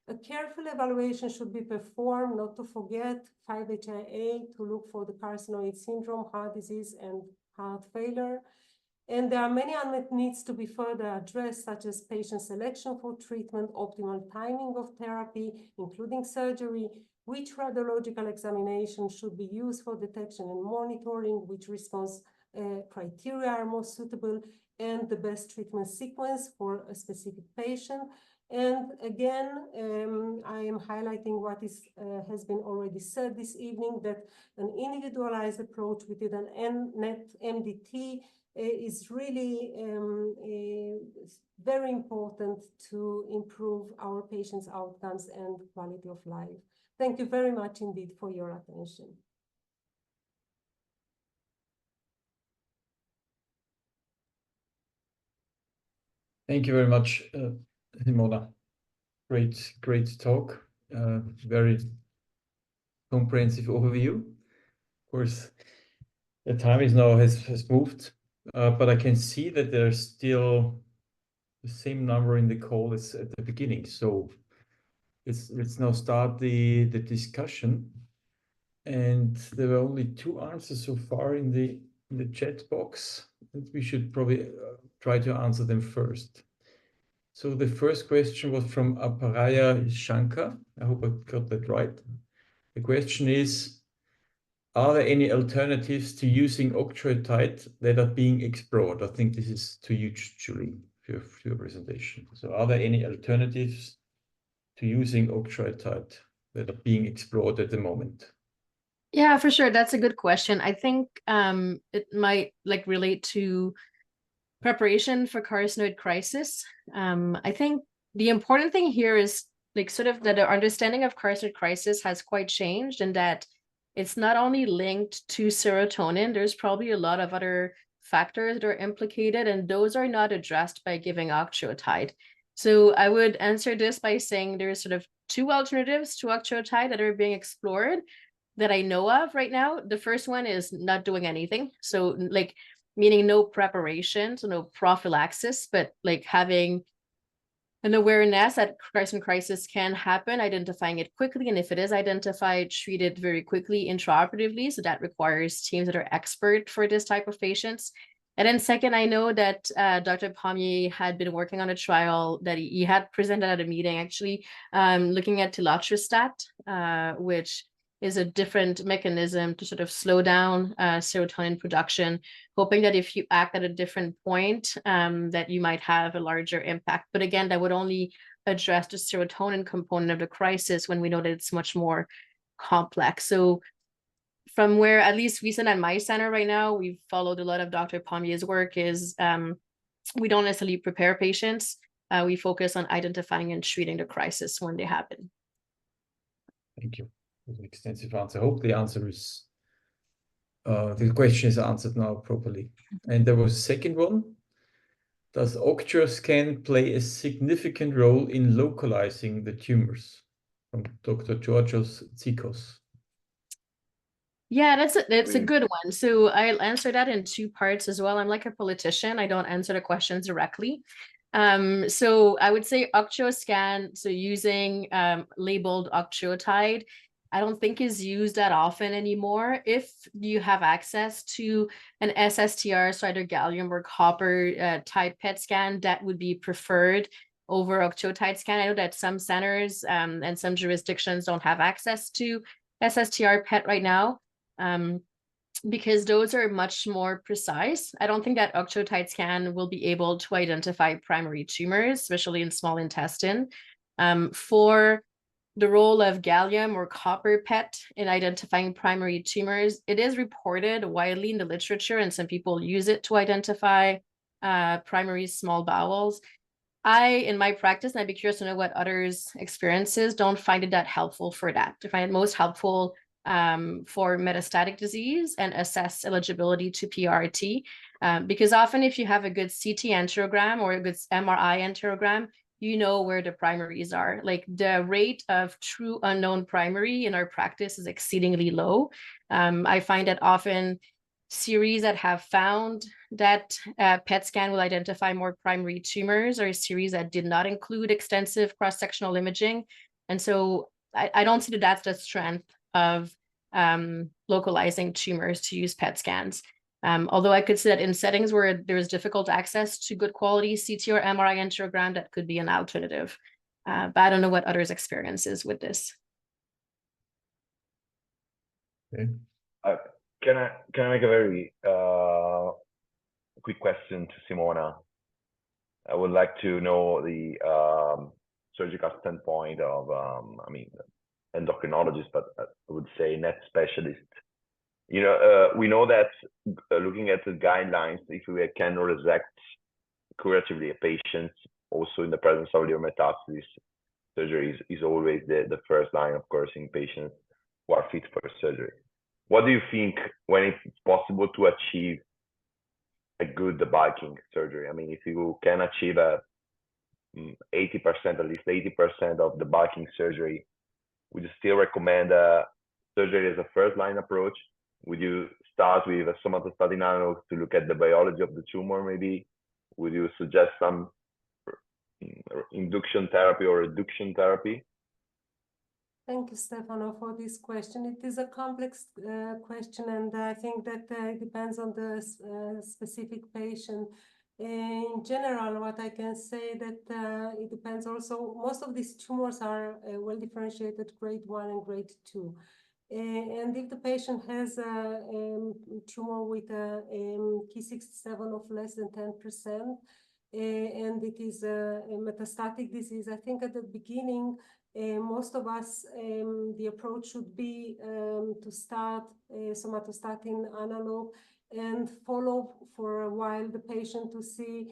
A careful evaluation should be performed, not to forget 5-HIA, to look for the carcinoid syndrome, heart disease, and heart failure. And there are many unmet needs to be further addressed, such as patient selection for treatment, optimal timing of therapy, including surgery, which radiological examination should be used for detection and monitoring, which response criteria are most suitable, and the best treatment sequence for a specific patient. And again, I am highlighting what has been already said this evening, that an individualized approach within an NET MDT is really very important to improve our patients' outcomes and quality of life. Thank you very much indeed for your attention. Thank you very much, Simona. Great talk. Very comprehensive overview. Of course, the time is now has moved, but I can see that there's still the same number in the call as at the beginning. So let's now start the discussion. And there were only 2 answers so far in the chat box, and we should probably try to answer them first. So the first question was from Aparaya Shankar. I hope I got that right. The question is, are there any alternatives to using octreotide that are being explored? I think this is to you, Julie, for your presentation. So are there any alternatives to using octreotide that are being explored at the moment? Yeah, for sure. That's a good question. I think it might relate to preparation for carcinoid crisis. I think the important thing here is sort of that our understanding of carcinoid crisis has quite changed, and that it's not only linked to serotonin. There's probably a lot of other factors that are implicated, and those are not addressed by giving octreotide. So I would answer this by saying there's sort of 2 alternatives to octreotide that are being explored that I know of right now. The first one is not doing anything. So meaning no preparation, so no prophylaxis, but having an awareness that carcinoid crisis can happen, identifying it quickly, and if it is identified, treat it very quickly intraoperatively. So that requires teams that are expert for this type of patients. And then second, I know that Dr. Pommier had been working on a trial that he had presented at a meeting, actually, looking at telotrestat, which is a different mechanism to sort of slow down serotonin production, hoping that if you act at a different point, that you might have a larger impact. But again, that would only address the serotonin component of the crisis when we know that it's much more complex. So from where at least we sit at my center right now, we've followed a lot of Dr. Pommier's work is we don't necessarily prepare patients. We focus on identifying and treating the crisis when they happen. Thank you. An extensive answer. I hope the answer is the question is answered now properly. And there was a second one. Does octreoscan play a significant role in localizing the tumors? From Dr. Georgios Tsikos. Yeah, that's a good one. So I'll answer that in 2 parts as well. I'm like a politician. I don't answer the questions directly. So I would say octreoscan, so using labeled octreotide, I don't think is used that often anymore. If you have access to an SSTR, so either gallium or copper type PET scan, that would be preferred over octreotide scan. I know that some centers and some jurisdictions don't have access to SSTR PET right now, because those are much more precise. I don't think that octreotide scan will be able to identify primary tumors, especially in small intestine. For the role of gallium or copper PET in identifying primary tumors, it is reported widely in the literature, and some people use it to identify primary small bowels. In my practice, and I'd be curious to know what others' experiences, don't find it that helpful for that. I find it most helpful for metastatic disease and assess eligibility to PRT, because often if you have a good CT angiogram or a good MRI angiogram, you know where the primaries are. Like the rate of true unknown primary in our practice is exceedingly low. I find that often series that have found that PET scan will identify more primary tumors or series that did not include extensive cross-sectional imaging. And so I don't see that that's the strength of localizing tumors to use PET scans. Although I could say that in settings where there's difficult access to good quality CT or MRI angiogram, that could be an alternative. But I don't know what others' experience is with this. Okay. Can I make a very quick question to Simona? I would like to know the surgical standpoint of, endocrinologist, but I would say net specialist. You know, we know that looking at the guidelines, if we can resect curatively a patient, also in the presence of liver metastasis, surgery is always the first line, of course, in patients who are fit for surgery. What do you think when it's possible to achieve a good debulking surgery? I mean, if you can achieve a 80%, at least 80% of debulking surgery, would you still recommend surgery as a first-line approach? Would you start with a somatostatin analog to look at the biology of the tumor, maybe? Would you suggest some induction therapy or reduction therapy? Thank you, Stefano, for this question. It is a complex question, and I think that it depends on the specific patient. In general, what I can say that it depends also, most of these tumors are well differentiated, grade 1 and grade 2. And if the patient has a tumor with a Ki67 of less than 10%, and it is a metastatic disease, I think at the beginning, most of us, the approach should be to start somatostatin analog and follow for a while the patient to see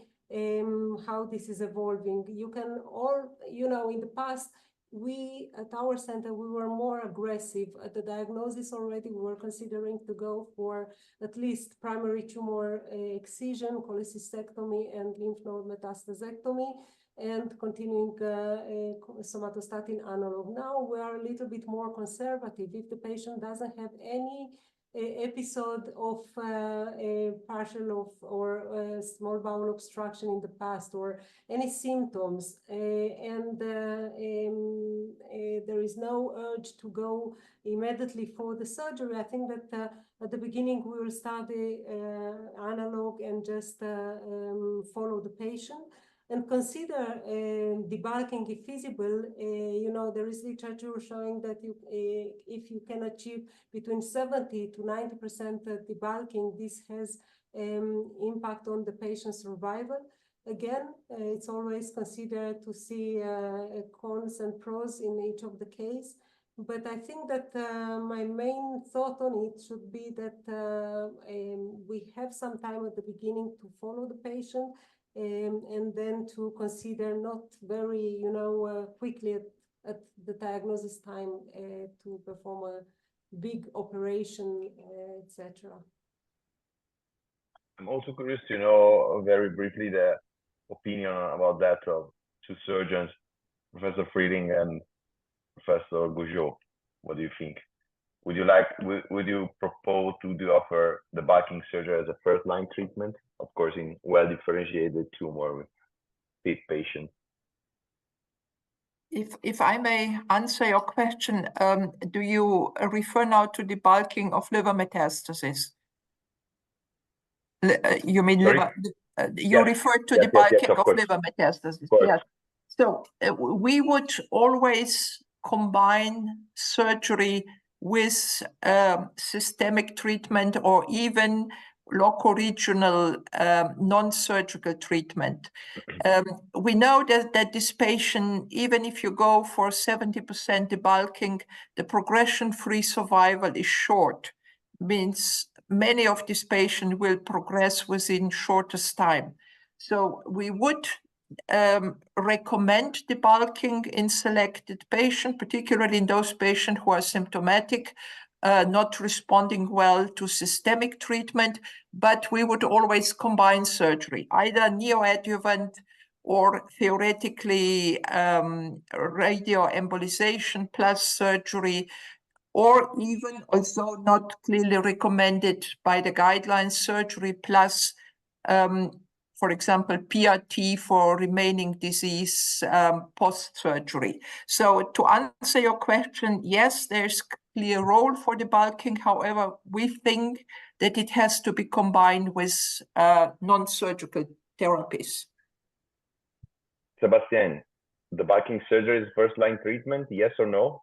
how this is evolving. You can all, you know, in the past, we at our center, we were more aggressive at the diagnosis already. We were considering to go for at least primary tumor excision, cholecystectomy, and lymph node metastasectomy, and continuing somatostatin analog. Now we are a little bit more conservative. If the patient doesn't have any episode of partial or small bowel obstruction in the past, or any symptoms, and there is no urge to go immediately for the surgery, I think that at the beginning we will start the analog and just follow the patient and consider debulking if feasible. You know, there is literature showing that if you can achieve between 70 to 90% debulking, this has impact on the patient's survival. Again, it's always considered to see cons and pros in each of the case. But I think that my main thought on it should be that we have some time at the beginning to follow the patient, and then to consider not very, you know, quickly at the diagnosis time to perform a big operation, etc. I'm also curious to know very briefly the opinion about that of two surgeons, Professor Frilling and Professor Gaujoux. What do you think? Would you propose to offer the bulking surgery as a first-line treatment? Of course, in well-differentiated tumor with fit patients. If I may answer your question, do you refer now to debulking of liver metastasis? You mean Sorry? liver? You Yes. refer to Yes, debulking yes, of of course. liver metastasis. Of course. Yes. So we would always combine surgery with systemic treatment or even loco-regional non-surgical treatment. We know that this patient, even if you go for 70% debulking, the progression-free survival is short. Means many of these patients will progress within shortest time. So we would recommend debulking in selected patients, particularly in those patients who are symptomatic, not responding well to systemic treatment, but we would always combine surgery, either neoadjuvant or theoretically radioembolization plus surgery, or even, although not clearly recommended by the guidelines, surgery plus, for example, PRT for remaining disease post-surgery. So to answer your question, yes, there's clear role for debulking. However, we think that it has to be combined with non-surgical therapies. Sebastien, debulking surgery is first-line treatment, yes or no?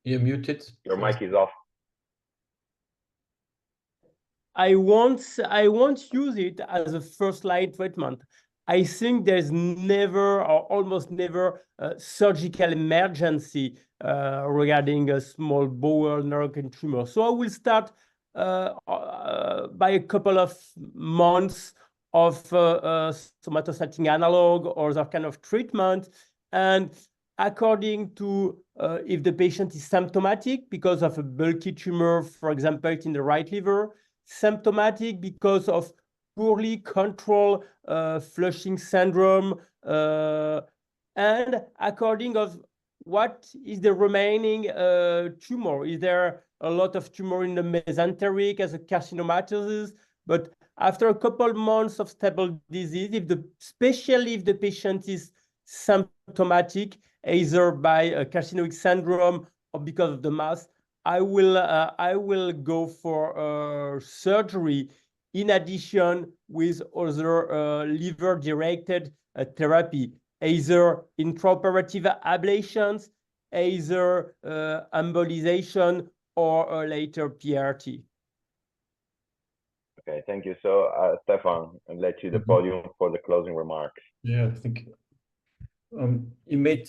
You're muted. Your mic is off. I won't use it as a first-line treatment. I think there's never or almost never a surgical emergency regarding a small bowel neuroendocrine tumor. So I will start by a couple of months of somatostatin analog or that kind of treatment, and according to if the patient is symptomatic because of a bulky tumor, for example, in the right liver, symptomatic because of poorly controlled flushing syndrome, and according of what is the remaining tumor. Is there a lot of tumor in the mesenteric as a carcinomatosis? But after a couple months of stable disease, especially if the patient is symptomatic, either by a carcinoid syndrome or because of the mass, I will go for surgery in addition with other liver-directed therapy, either intraoperative ablations, either embolization, or later PRT. Okay, thank you. So, Stefan, I'll let you the podium for the closing remarks. Yeah, I think you made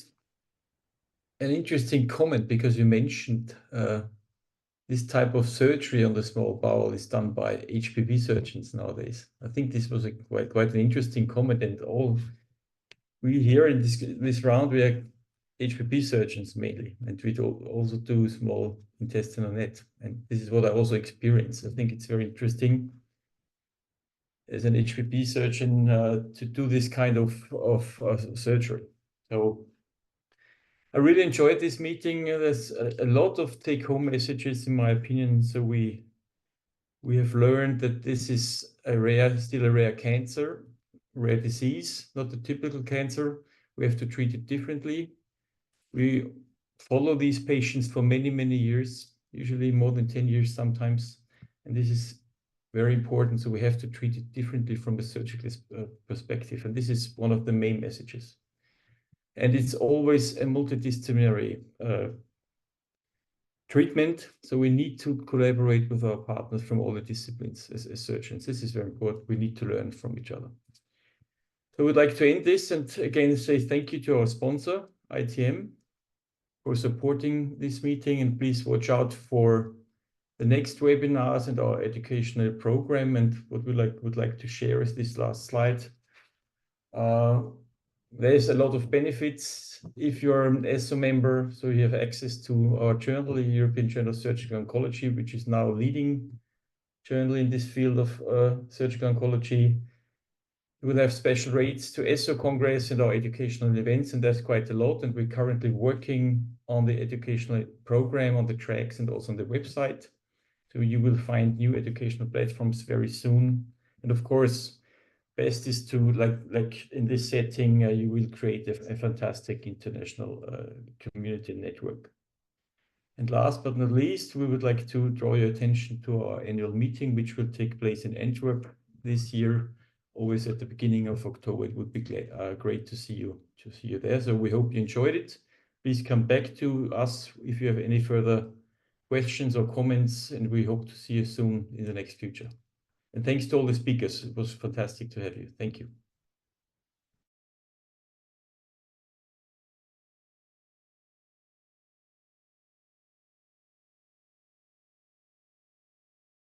an interesting comment because you mentioned this type of surgery on the small bowel is done by HPP surgeons nowadays. I think this was quite an interesting comment, and all we here in this round, we are HPP surgeons mainly, and we also do small intestinal net. And this is what I also experience. I think it's very interesting as an HPP surgeon to do this kind of surgery. So I really enjoyed this meeting. There's a lot of take-home messages, in my opinion. So we have learned that this is still a rare cancer, rare disease, not a typical cancer. We have to treat it differently. We follow these patients for many, many years, usually more than 10 years sometimes. And this is very important. So we have to treat it differently from a surgical perspective. And this is one of the main messages. And it's always a multidisciplinary treatment. So we need to collaborate with our partners from all the disciplines as surgeons. This is very important. We need to learn from each other. So we'd like to end this and again say thank you to our sponsor, ITM, for supporting this meeting. And please watch out for the next webinars and our educational program. And what we would like to share is this last slide. There's a lot of benefits if you're an ESSO member. So you have access to our journal, the European Journal of Surgical Oncology, which is now a leading journal in this field of surgical oncology. We will have special rates to ESSO Congress and our educational events, and that's quite a lot. And we're currently working on the educational program on the tracks and also on the website. So you will find new educational platforms very soon. And of course, best is to, like in this setting, you will create a fantastic international community network. And last but not least, we would like to draw your attention to our annual meeting, which will take place in Antwerp this year, always at the beginning of October. It would be great to see you there. So we hope you enjoyed it. Please come back to us if you have any further questions or comments, and we hope to see you soon in the next future. And thanks to all the speakers. It was fantastic to have you. Thank you.